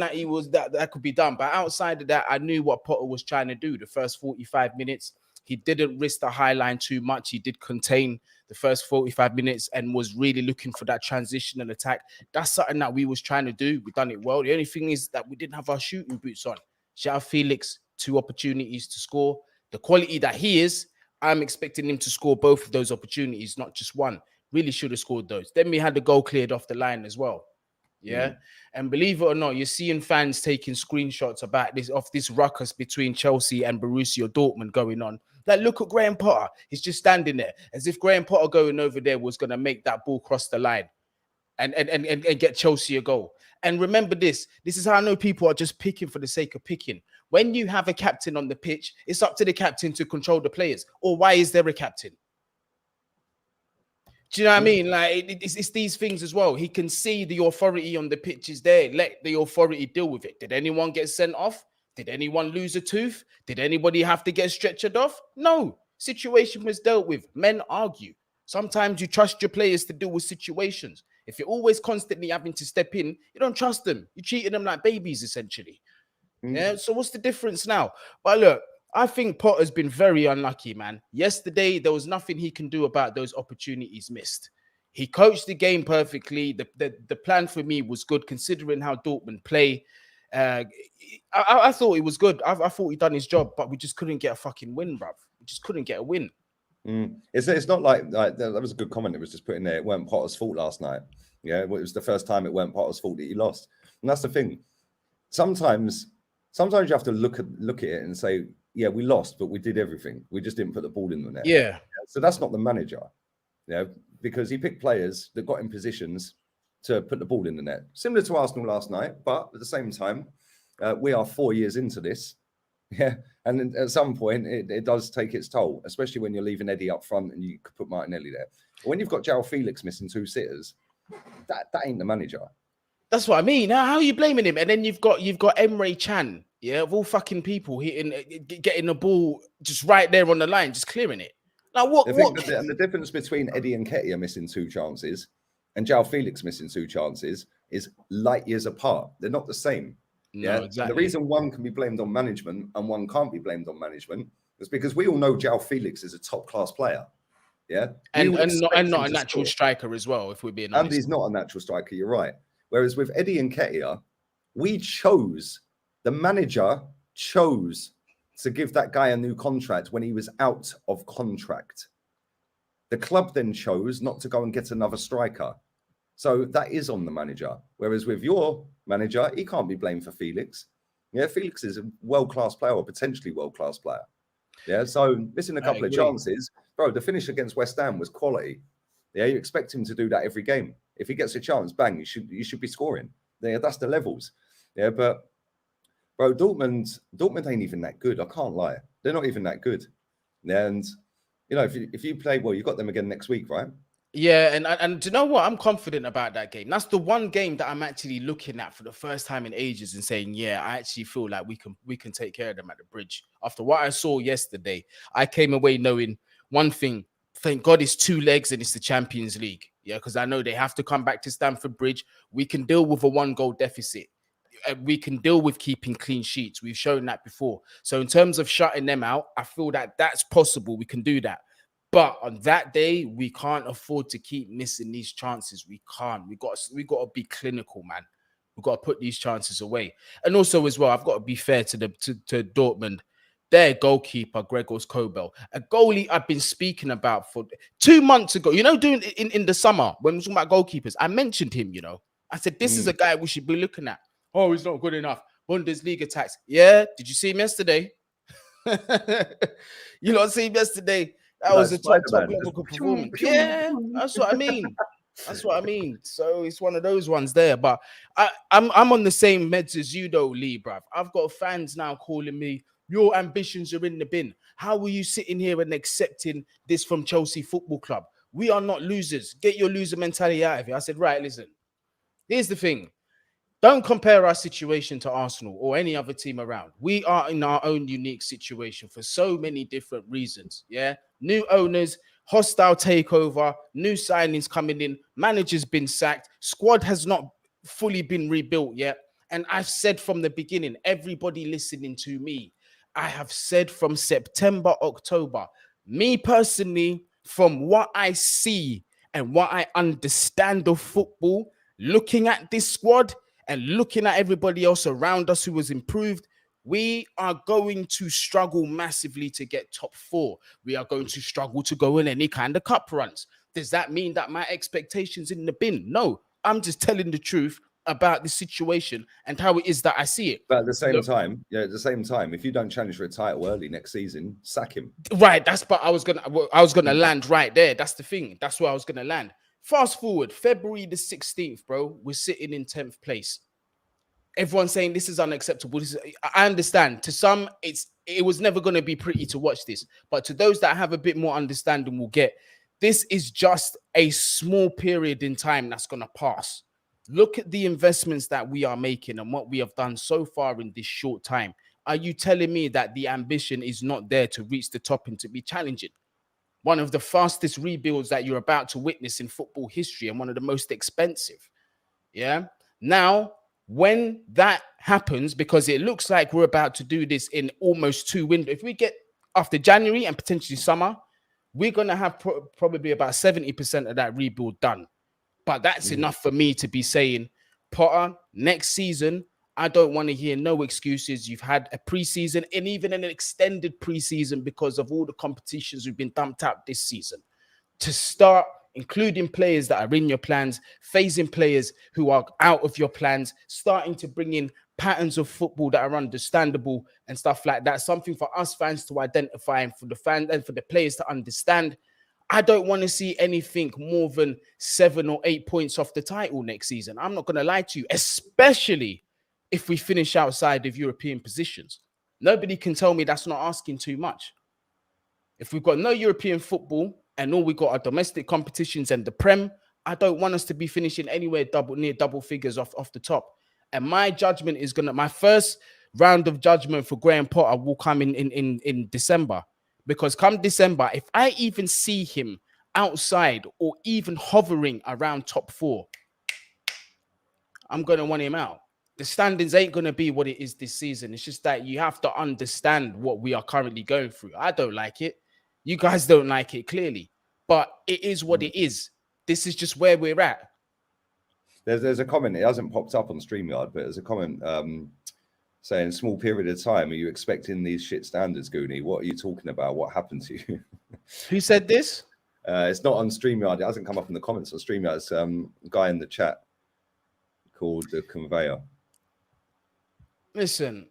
that he was that could be done. But outside of that, I knew what Potter was trying to do. The first 45 minutes, he didn't risk the high line too much. He did contain the first 45 minutes and was really looking for that transitional attack. That's something that we was trying to do. We've done it well. The only thing is that we didn't have our shooting boots on. Shout out Felix, 2 opportunities to score. The quality that he is, I'm expecting him to score both of those opportunities, not just one. Really should have scored those. Then we had the goal cleared off the line as well. Yeah. And believe it or not, you're seeing fans taking screenshots about this of this ruckus between Chelsea and Borussia Dortmund going on. Like, look at Graham Potter. He's just standing there as if Graham Potter going over there was going to make that ball cross the line and get Chelsea a goal. And remember this is how I know people are just picking for the sake of picking. When you have a captain on the pitch, it's up to the captain to control the players. Or why is there a captain? Do you know what I mean? Like, it's these things as well. He can see the authority on the pitch is there. Let the authority deal with it. Did anyone get sent off? Did anyone lose a tooth? Did anybody have to get stretchered off? No. Situation was dealt with. Men argue. Sometimes you trust your players to deal with situations. If you're always constantly having to step in, you don't trust them. You're treating them like babies, essentially. Yeah. So what's the difference now? But look, I think Potter's been very unlucky, man. Yesterday, there was nothing he can do about those opportunities missed. He coached the game perfectly. The plan for me was good, considering how Dortmund play. I thought it was good. I thought he done his job, but we just couldn't get a fucking win, bruv. We just couldn't get a win. It's not like that was a good comment. It was just put in there. It weren't Potter's fault last night. Yeah, it was the first time it weren't Potter's fault that he lost. And that's the thing. Sometimes you have to look at it and say, yeah, we lost, but we did everything. We just didn't put the ball in the net. Yeah. So that's not the manager, because he picked players that got in positions to put the ball in the net. Similar to Arsenal last night, but at the same time, we are 4 years into this. Yeah. And at some point, it does take its toll, especially when you're leaving Eddie up front and you could put Martinelli there. When you've got João Felix missing 2 sitters, that ain't the manager. That's what I mean. How are you blaming him? And then you've got Emre Can, yeah, of all fucking people, getting the ball just right there on the line, just clearing it. Now, what? And the difference between Eddie Nketiah missing 2 chances and João Felix missing 2 chances is light years apart. They're not the same. No, exactly. And the reason one can be blamed on management and one can't be blamed on management is because we all know João Felix is a top-class player. Yeah, and not a natural striker as well, if we're being honest. And he's not a natural striker, you're right. Whereas with Eddie Nketiah, the manager chose to give that guy a new contract when he was out of contract. The club then chose not to go and get another striker. So that is on the manager. Whereas with your manager, he can't be blamed for Felix. Yeah, Felix is a world-class player or potentially world-class player. Yeah, so missing a couple of chances. Bro, the finish against West Ham was quality. Yeah, you expect him to do that every game. If he gets a chance, bang, you should be scoring. Yeah, that's the levels. Yeah, but bro, Dortmund ain't even that good. I can't lie. They're not even that good. And you know, if you play well, you got them again next week, right? Yeah, and do you know what? I'm confident about that game. That's the one game that I'm actually looking at for the first time in ages and saying, yeah, I actually feel like we can take care of them at the Bridge. After what I saw yesterday, I came away knowing one thing. Thank God it's 2 legs and it's the Champions League. Yeah, because I know they have to come back to Stamford Bridge. We can deal with a 1-goal deficit. We can deal with keeping clean sheets. We've shown that before. So in terms of shutting them out, I feel that that's possible. We can do that. But on that day, we can't afford to keep missing these chances. We can't. We got to be clinical, man. We've got to put these chances away. And also as well, I've got to be fair to Dortmund. Their goalkeeper, Gregors Kobel, a goalie I've been speaking about for 2 months ago. You know, doing in the summer when we were talking about goalkeepers, I mentioned him. You know, I said this is a guy we should be looking at. Oh, he's not good enough. Bundesliga attacks. Yeah, did you see him yesterday? You not see him yesterday? That was a top level performance. Yeah, that's what I mean. That's what I mean. So it's one of those ones there. But I'm on the same meds as you, though, Lee, bruv. I've got fans now calling me, your ambitions are in the bin. How are you sitting here and accepting this from Chelsea Football Club? We are not losers. Get your loser mentality out of here. I said, right, listen. Here's the thing. Don't compare our situation to Arsenal or any other team around. We are in our own unique situation for so many different reasons. Yeah. New owners, hostile takeover, new signings coming in, managers been sacked, squad has not fully been rebuilt yet. And I've said from the beginning, everybody listening to me, I have said from September, October, me personally, from what I see and what I understand of football, looking at this squad and looking at everybody else around us who was improved, we are going to struggle massively to get top 4. We are going to struggle to go in any kind of cup runs. Does that mean that my expectations in the bin? No, I'm just telling the truth about the situation and how it is that I see it. But at the same time, if you don't challenge for a title early next season, sack him. Right, but I was gonna land right there. That's the thing. That's where I was gonna land. Fast forward, February the 16th, bro. We're sitting in 10th place. Everyone's saying this is unacceptable. I understand. To some, it was never going to be pretty to watch this. But to those that have a bit more understanding will get, this is just a small period in time that's going to pass. Look at the investments that we are making and what we have done so far in this short time. Are you telling me that the ambition is not there to reach the top and to be challenging? One of the fastest rebuilds that you're about to witness in football history and one of the most expensive. Yeah. Now, when that happens, because it looks like we're about to do this in almost 2 windows, if we get after January and potentially summer, we're going to have probably about 70% of that rebuild done. But that's enough for me to be saying, Potter, next season, I don't want to hear no excuses. You've had a preseason and even an extended preseason because of all the competitions we've been dumped out this season. To start including players that are in your plans, phasing players who are out of your plans, starting to bring in patterns of football that are understandable and stuff like that. Something for us fans to identify and for the fans and for the players to understand. I don't want to see anything more than 7 or 8 points off the title next season. I'm not going to lie to you, especially if we finish outside of European positions. Nobody can tell me that's not asking too much. If we've got no European football and all we got are domestic competitions and the Prem, I don't want us to be finishing anywhere near double figures off the top. And my judgment is my first round of judgment for Graham Potter will come in December, Because come December, if I even see him outside or even hovering around top 4, I'm going to want him out. The standings ain't going to be what it is this season. It's just that you have to understand what we are currently going through. I don't like it. You guys don't like it, clearly. But it is what it is. This is just where we're at. There's a comment. It hasn't popped up on StreamYard, but there's a comment saying, small period of time, are you expecting these shit standards, Goonie? What are you talking about? What happened to you? Who said this? It's not on StreamYard. It hasn't come up in the comments on StreamYard. It's a guy in the chat called the Conveyor. Listen,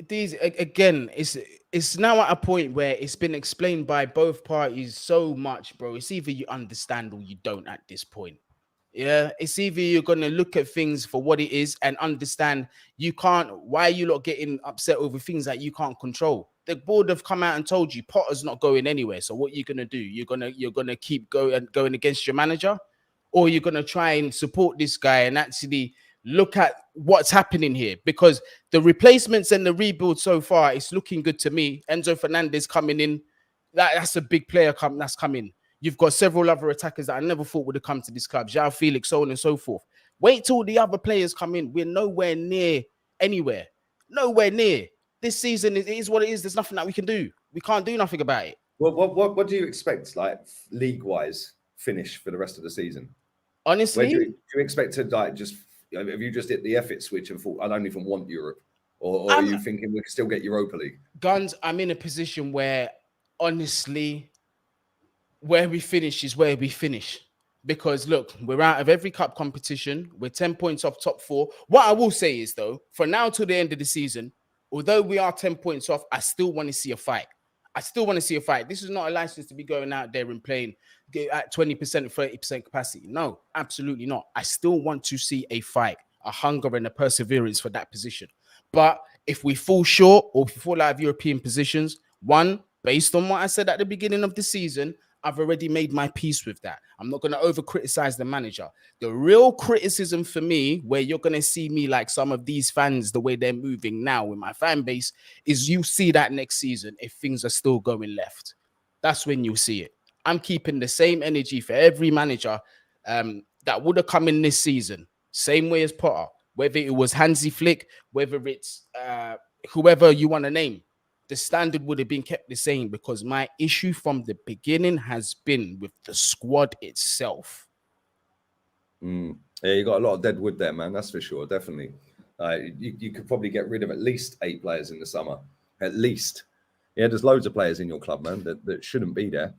these again, it's now at a point where it's been explained by both parties so much, bro. It's either you understand or you don't at this point. Yeah, it's either you're gonna look at things for what it is and understand you can't. Why are you not getting upset over things that you can't control? The board have come out and told you Potter's not going anywhere. So what are you gonna do? You're gonna keep going against your manager, or you're gonna try and support this guy and actually look at what's happening here, because the replacements and the rebuild so far is looking good to me. Enzo Fernandez coming in, that's a big player that's coming. You've got several other attackers that I never thought would have come to this club. João Felix, so on and so forth. Wait till the other players come in. We're nowhere near anywhere. Nowhere near. This season is what it is. There's nothing that we can do. We can't do nothing about it. Well, what do you expect, like, league-wise, finish for the rest of the season? Honestly, do you expect to, like, just, have you just hit the effort switch and thought, I don't even want Europe? Or are you thinking we can still get Europa League? Guns, I'm in a position where, honestly, where we finish is where we finish. Because look, we're out of every cup competition. We're 10 points off top 4. What I will say is, though, for now till the end of the season, although we are 10 points off, I still want to see a fight. I still want to see a fight. This is not a license to be going out there and playing at 20%, 30% capacity. No, absolutely not. I still want to see a fight, a hunger and a perseverance for that position. But if we fall short or if we fall out of European positions, one, based on what I said at the beginning of the season, I've already made my peace with that. I'm not going to over criticize the manager. The real criticism for me, where you're going to see me like some of these fans, the way they're moving now with my fan base, is you see that next season if things are still going left. That's when you'll see it. I'm keeping the same energy for every manager that would have come in this season. Same way as Potter, whether it was Hansi Flick, whether it's whoever you want to name. The standard would have been kept the same, because my issue from the beginning has been with the squad itself. Yeah, you got a lot of dead wood there, man. That's for sure. Definitely. You could probably get rid of at least 8 players in the summer. At least. Yeah, there's loads of players in your club, man, that shouldn't be there.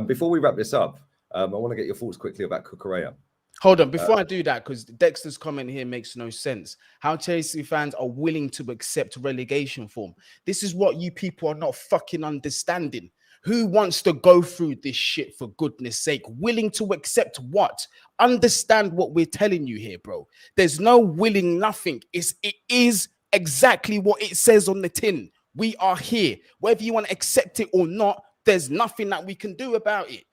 Before we wrap this up, I want to get your thoughts quickly about Cucurella. Hold on, before I do that, because Dexter's comment here makes no sense. How Chelsea fans are willing to accept relegation form. This is what you people are not fucking understanding. Who wants to go through this shit, for goodness sake? Willing to accept what? Understand what we're telling you here, bro. There's no willing nothing. It is exactly what it says on the tin. We are here. Whether you want to accept it or not, there's nothing that we can do about it.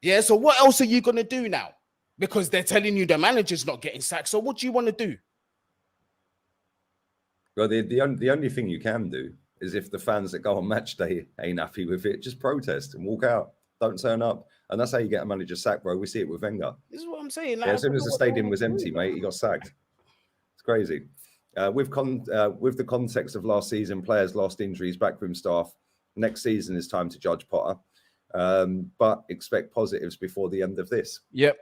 Yeah, so what else are you going to do now? Because they're telling you the manager's not getting sacked. So what do you want to do? Well, the only thing you can do is, if the fans that go on match day ain't happy with it, just protest and walk out. Don't turn up. And that's how you get a manager sacked, bro. We see it with Wenger. This is what I'm saying. Like, as soon as the stadium was empty, mate, he got sacked. It's crazy. With the context of last season, players lost, injuries, backroom staff, next season is time to judge Potter. But expect positives before the end of this. Yep.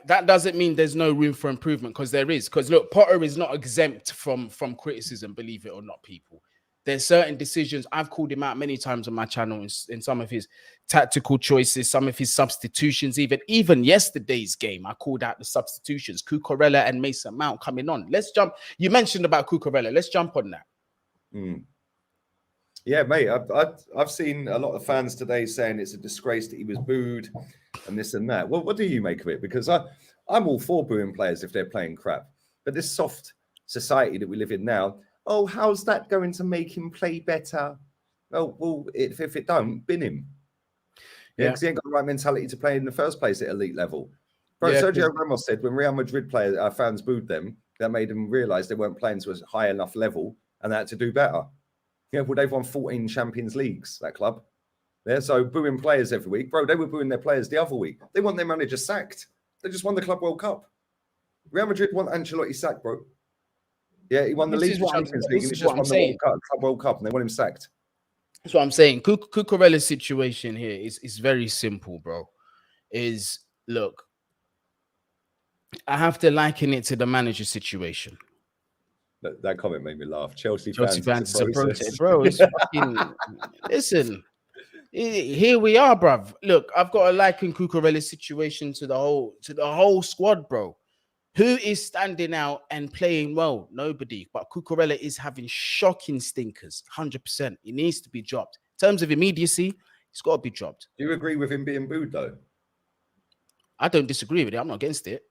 That doesn't mean there's no room for improvement, because there is. Because look, Potter is not exempt from criticism, believe it or not, people. There's certain decisions. I've called him out many times on my channel in some of his tactical choices, some of his substitutions, even yesterday's game. I called out the substitutions, Cucurella and Mason Mount coming on. Let's jump. You mentioned about Cucurella. Let's jump on that. Yeah, mate, I've seen a lot of fans today saying it's a disgrace that he was booed and this and that. Well, what do you make of it? Because I'm all for booing players if they're playing crap. But this soft society that we live in now, oh, how's that going to make him play better? Oh, well, if it don't, bin him. Yeah, because he ain't got the right mentality to play in the first place at elite level. Bro, Sergio Ramos said when Real Madrid fans booed them, that made them realise they weren't playing to a high enough level and they had to do better. Yeah, well, they've won 14 Champions Leagues, that club. Yeah, so booing players every week. Bro, they were booing their players the other week. They want their manager sacked. They just won the Club World Cup. Real Madrid want Ancelotti sacked, bro. Yeah, he won the league, the Champions League, and he's just won the Club World Cup, and they want him sacked. That's what I'm saying. Cucurella's situation here is very simple, bro. Look, I have to liken it to the manager situation. That comment made me laugh. Chelsea fans is a process, bro. It's fucking listen. Here we are, bruv. Look, I've got to liken Cucurella's situation to the whole squad, bro. Who is standing out and playing well? Nobody. But Cucurella is having shocking stinkers. 100%. He needs to be dropped. In terms of immediacy, he's got to be dropped. Do you agree with him being booed, though? I don't disagree with it. I'm not against it.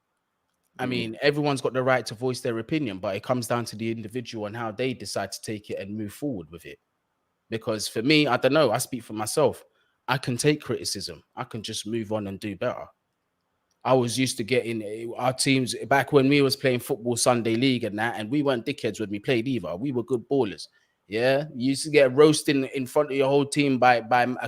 I mean, everyone's got the right to voice their opinion, but it comes down to the individual and how they decide to take it and move forward with it. Because for me, I don't know. I speak for myself. I can take criticism. I can just move on and do better. I was used to getting our teams back when we was playing football Sunday league and that, and we weren't dickheads when we played either. We were good ballers. Yeah, you used to get roasting in front of your whole team by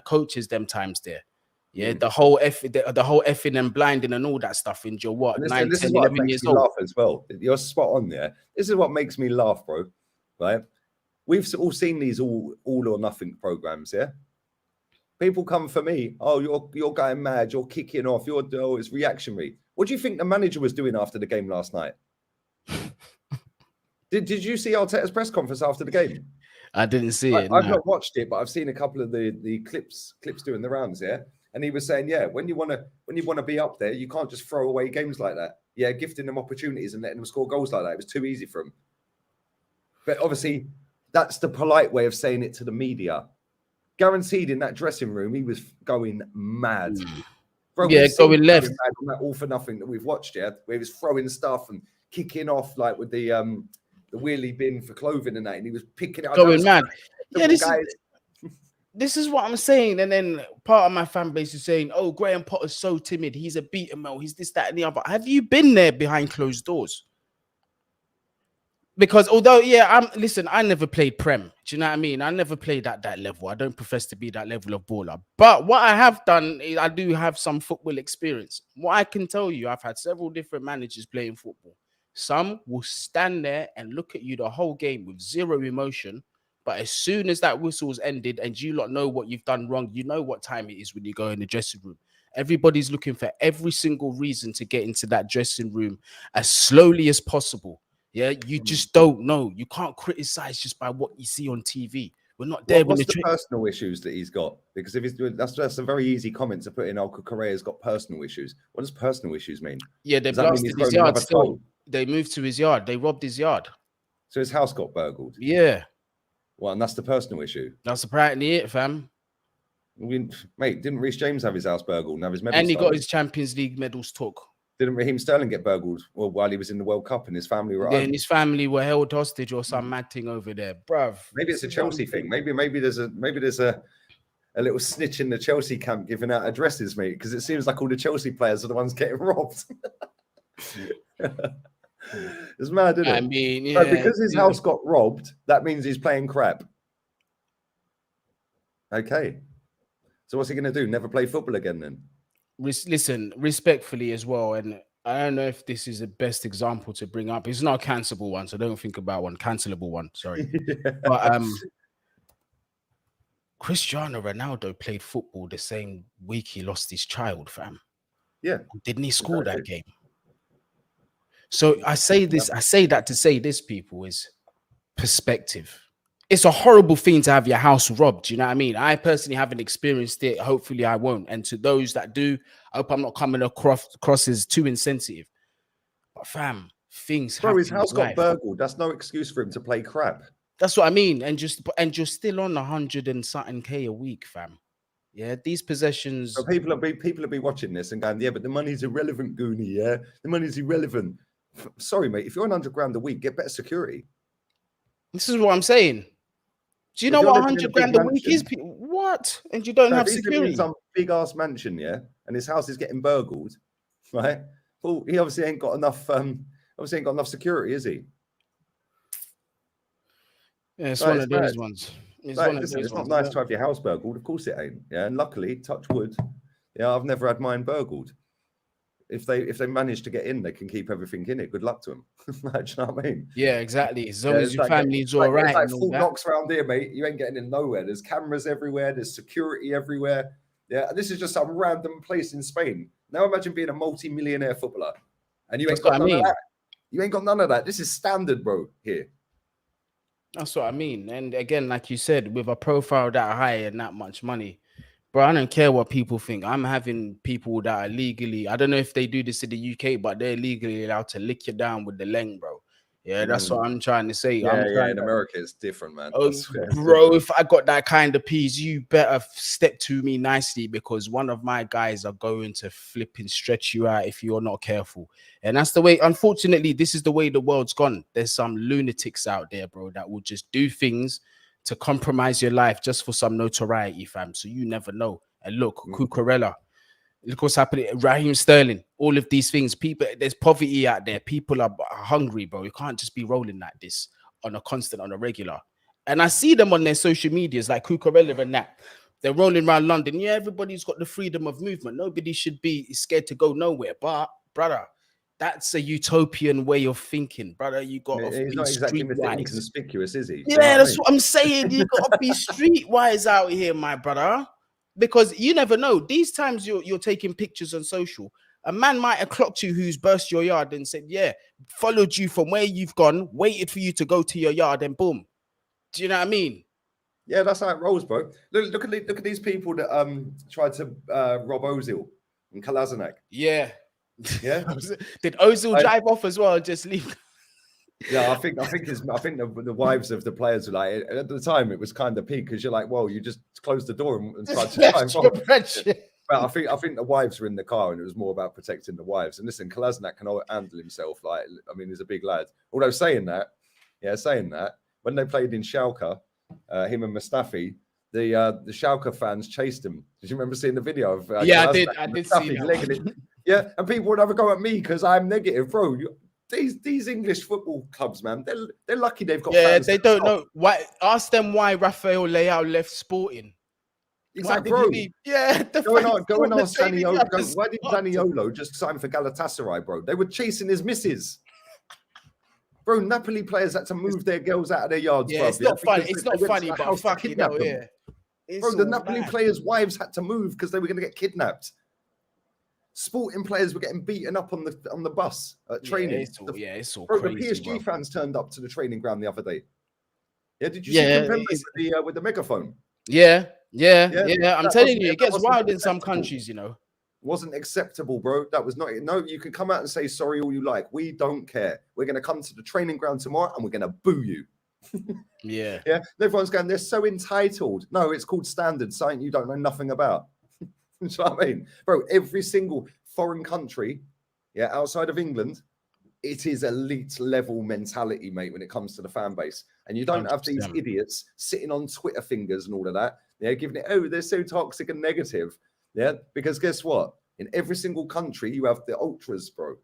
coaches them times there. Yeah, the whole effing and blinding and all that stuff in your what? 9, 10, 11 years old. Laugh as well. You're spot on there. This is what makes me laugh, bro. Right? We've all seen these all or nothing programs, yeah. People come for me. Oh, you're going mad. You're kicking off. It's reactionary. What do you think the manager was doing after the game last night? Did you see Arteta's press conference after the game? I didn't see it. I've not watched it, but I've seen a couple of the clips doing the rounds. Yeah, and he was saying, yeah, when you want to be up there, you can't just throw away games like that. Yeah, gifting them opportunities and letting them score goals like that. It was too easy for him. But obviously, that's the polite way of saying it to the media. Guaranteed in that dressing room, he was going mad. Bro, yeah, going left. On that all for nothing that we've watched, yeah, where he was throwing stuff and kicking off like with the wheelie bin for clothing and that, and he was picking it up. Going mad. Yeah, this is what I'm saying. And then part of my fan base is saying, oh, Graham Potter's so timid. He's a beta male. He's this, that, and the other. Have you been there behind closed doors? Because although, yeah, listen, I never played Prem. Do you know what I mean? I never played at that level. I don't profess to be that level of baller. But what I have done is I do have some football experience. What I can tell you, I've had several different managers playing football. Some will stand there and look at you the whole game with zero emotion. But as soon as that whistle's ended and you lot know what you've done wrong, you know what time it is when you go in the dressing room. Everybody's looking for every single reason to get into that dressing room as slowly as possible. Yeah, you just don't know. You can't criticize just by what you see on TV. We're not there. What's the personal issues that he's got? Because if he's doing that's a very easy comment to put in. Cucurella's got personal issues. What does personal issues mean? Yeah, they blasted his yard. Still, they moved to his yard. They robbed his yard. So his house got burgled. Yeah. Well, and that's the personal issue. That's apparently it, fam. I mean, mate, didn't Reece James have his house burgled and have his medals? And he got his Champions League medals took. Didn't Raheem Sterling get burgled while he was in the World Cup and his family were and his family were held hostage or some mad thing over there, bruv. Maybe it's a Chelsea thing. Maybe there's a little snitch in the Chelsea camp giving out addresses, mate, because it seems like all the Chelsea players are the ones getting robbed. It's mad, isn't it? I mean, yeah, because his house got robbed, that means he's playing crap. Okay. So what's he going to do? Never play football again then? Listen, respectfully as well, and I don't know if this is the best example to bring up. It's not a cancelable one, so don't think about one. Cancelable one, sorry. Yeah. But Cristiano Ronaldo played football the same week he lost his child, fam. Yeah. Didn't he score that game? So I say that to say this, people, is perspective. It's a horrible thing to have your house robbed. You know what I mean? I personally haven't experienced it. Hopefully I won't. And to those that do, I hope I'm not coming across as too insensitive. But fam, things happen. Bro, his house got burgled. That's no excuse for him to play crap. That's what I mean. And you're still on 100 and something K a week, fam. Yeah, these possessions. So people will be watching this and going, yeah, but the money's irrelevant, Goonie. Yeah, the money's irrelevant. Sorry, mate. If you're on 100 grand a week, get better security. This is what I'm saying. Do you know what 100 grand a week is? What? And you don't have security. In some big ass mansion, yeah, and his house is getting burgled, right? Well, he obviously ain't got enough. Obviously ain't got enough security, is he? Yeah, it's one of those ones. Listen, it's not nice to have your house burgled. Of course it ain't. Yeah, and luckily, touch wood, yeah, I've never had mine burgled. If they manage to get in, they can keep everything in it. Good luck to them. Do you know what I mean? Yeah, exactly. As long as your family's all right. It's like Fort Knox around here, mate. You ain't getting in nowhere. There's cameras everywhere. There's security everywhere. Yeah, and this is just some random place in Spain. Now imagine being a multi-millionaire footballer, and you ain't got none of that. You ain't got none of that. This is standard, bro. Here. That's what I mean. And again, like you said, with a profile that high and that much money, bro, I don't care what people think. I'm having people that are legally, I don't know if they do this in the UK, but they're legally allowed to lick you down with the leng, bro. Yeah, that's what I'm trying to say. Yeah, in America, it's different, man. Oh, bro, if I got that kind of peas, you better step to me nicely because one of my guys are going to flipping stretch you out if you're not careful. And that's the way, unfortunately, this is the way the world's gone. There's some lunatics out there, bro, that will just do things to compromise your life just for some notoriety, fam. So you never know. And look, Cucurella, look what's happening. Raheem Sterling, all of these things. People, there's poverty out there. People are hungry, bro. You can't just be rolling like this on a regular. And I see them on their social medias, like Cucurella and that. They're rolling around London. Yeah, everybody's got the freedom of movement. Nobody should be scared to go nowhere. But, brother, that's a utopian way of thinking, brother. You got to be not exactly inconspicuous, is he? Yeah, that's what I'm saying. You got to be streetwise out here, my brother. Because you never know. These times you're taking pictures on social. A man might have clocked you who's burst your yard and said, yeah, followed you from where you've gone, waited for you to go to your yard and boom. Do you know what I mean? Yeah, that's how it rolls, bro. Look at these people that tried to rob Ozil and Kolasinac. Yeah. Yeah. Did Ozil drive off as well and just leave? Yeah, I think the wives of the players were like, at the time it was kind of peak because you're like, well, you just closed the door and tried to drive off. But I think the wives were in the car and it was more about protecting the wives. And listen, Kolasinac can handle himself. Like, I mean, he's a big lad. Although saying that, when they played in Schalke, him and Mustafi, the Schalke fans chased him. Did you remember seeing the video of? Yeah, I did see that. Yeah, and people would have a go at me because I'm negative, bro. These English football clubs, man, they're lucky they've got. Yeah, they don't know why. Ask them why Rafael Leao left Sporting. Exactly, bro. Yeah, go and ask Zaniolo. Why did Zaniolo just sign for Galatasaray, bro? They were chasing his missus. Bro, Napoli players had to move their girls out of their yards. Yeah, bro. it's not funny. It's not funny, but fuck it, yeah. Bro, the Napoli players' wives had to move because they were going to get kidnapped. Sporting players were getting beaten up on the bus at training. It's all bro, crazy. The PSG fans turned up to the training ground the other day. Yeah, did you see them with the megaphone? Yeah. I'm telling you, it gets wild in some countries, you know. Wasn't acceptable, bro. That was not. No, you can come out and say sorry all you like. We don't care. We're going to come to the training ground tomorrow and we're going to boo you. Yeah. And everyone's going, they're so entitled. No, it's called standard, something you don't know nothing about. You know what I mean? Bro, every single foreign country, outside of England, it is elite level mentality, mate, when it comes to the fan base. And you don't 100%. Have these idiots sitting on Twitter fingers and all of that. Giving it, they're so toxic and negative. Yeah, because guess what? In every single country, you have the ultras, bro.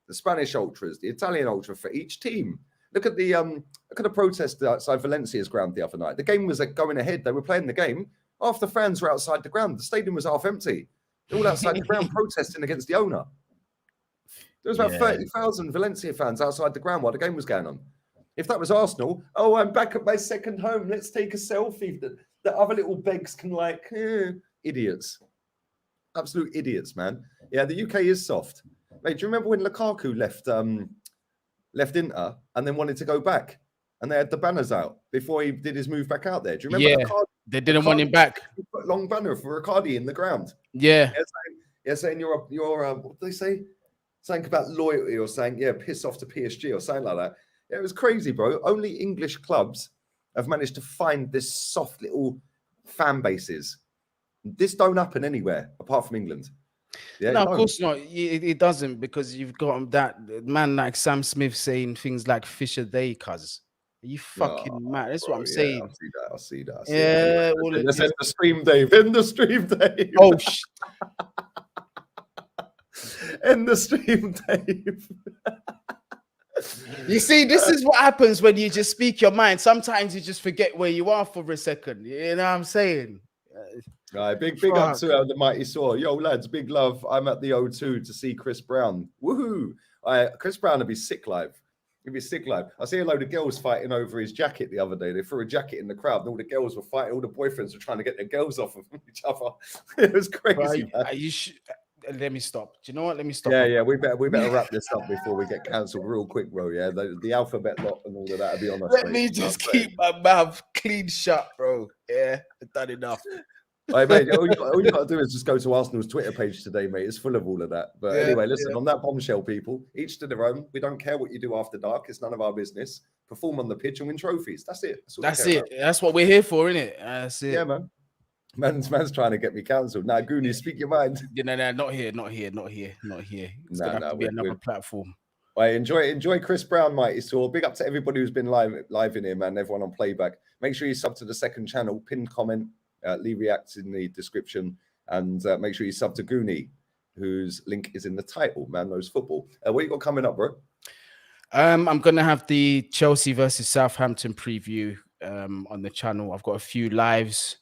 The Spanish ultras, the Italian ultra for each team. Look at the protest outside Valencia's ground the other night. The game was going ahead. They were playing the game. Half the fans were outside the ground. The stadium was half empty. They're all outside the ground protesting against the owner. There was about 30,000 Valencia fans outside the ground while the game was going on. If that was Arsenal, I'm back at my second home. Let's take a selfie. The other little begs can idiots. Absolute idiots, man. Yeah, the UK is soft. Mate, do you remember when Lukaku left Inter and then wanted to go back? And they had the banners out before he did his move back out there. Do you remember? Yeah, they didn't want him back. Put long banner for Riccardi in the ground. Yeah. Saying you're what do they say? Something about loyalty or saying, piss off to PSG or something like that. Yeah, it was crazy, bro. Only English clubs have managed to find this soft little fan bases. This don't happen anywhere apart from England. Yeah, no, of course not. It doesn't because you've got that man like Sam Smith saying things like Fisher Day, cuz. Are you fucking mad? That's what I'm saying. I see that. Yeah. Let's end the stream, Dave. End the stream, Dave. Oh, end the stream, Dave. You see, this is what happens when you just speak your mind. Sometimes you just forget where you are for a second. You know what I'm saying? Right, big up to the Mighty Saw. Yo, lads, big love. I'm at the O2 to see Chris Brown. Woohoo! Chris Brown would be sick live. He'd be sick live. I see a load of girls fighting over his jacket the other day. They threw a jacket in the crowd, and all the girls were fighting. All the boyfriends were trying to get their girls off of each other. It was crazy. Let me stop. Do you know what? Let me stop. Yeah. We better wrap this up before we get cancelled real quick, bro. Yeah, the alphabet lot and all of that. I'll be honest. Let me just keep my mouth clean shut, bro. Yeah, I've done enough. Hey, mate, all you got to do is just go to Arsenal's Twitter page today, mate. It's full of all of that. But anyway, listen, on that bombshell, people, each to their own. We don't care what you do after dark. It's none of our business. Perform on the pitch and win trophies. That's it. That's it. That's what we're here for, isn't it? That's it. Yeah, man. Man's trying to get me cancelled. Now, Goonie, speak your mind. No, not here. It's gonna have to be another platform. I enjoy Chris Brown, Mighty Saw. Big up to everybody who's been live in here, man. Everyone on playback. Make sure you sub to the second channel. Pinned comment. Leave reacts in the description, and make sure you sub to Goonie, whose link is in the title. Man knows football. What you got coming up, bro? I'm gonna have the Chelsea versus Southampton preview on the channel. I've got a few lives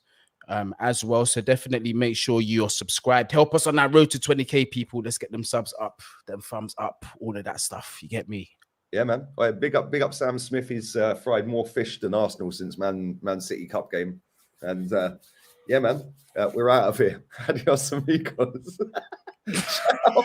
as well, so definitely make sure you're subscribed. Help us on that road to 20k, people. Let's get them subs up, them thumbs up, all of that stuff. You get me? Yeah, man. All right, big up Sam Smith. He's fried more fish than Arsenal since Man City Cup game. And yeah, man, we're out of here. Adios, amigos. Ciao.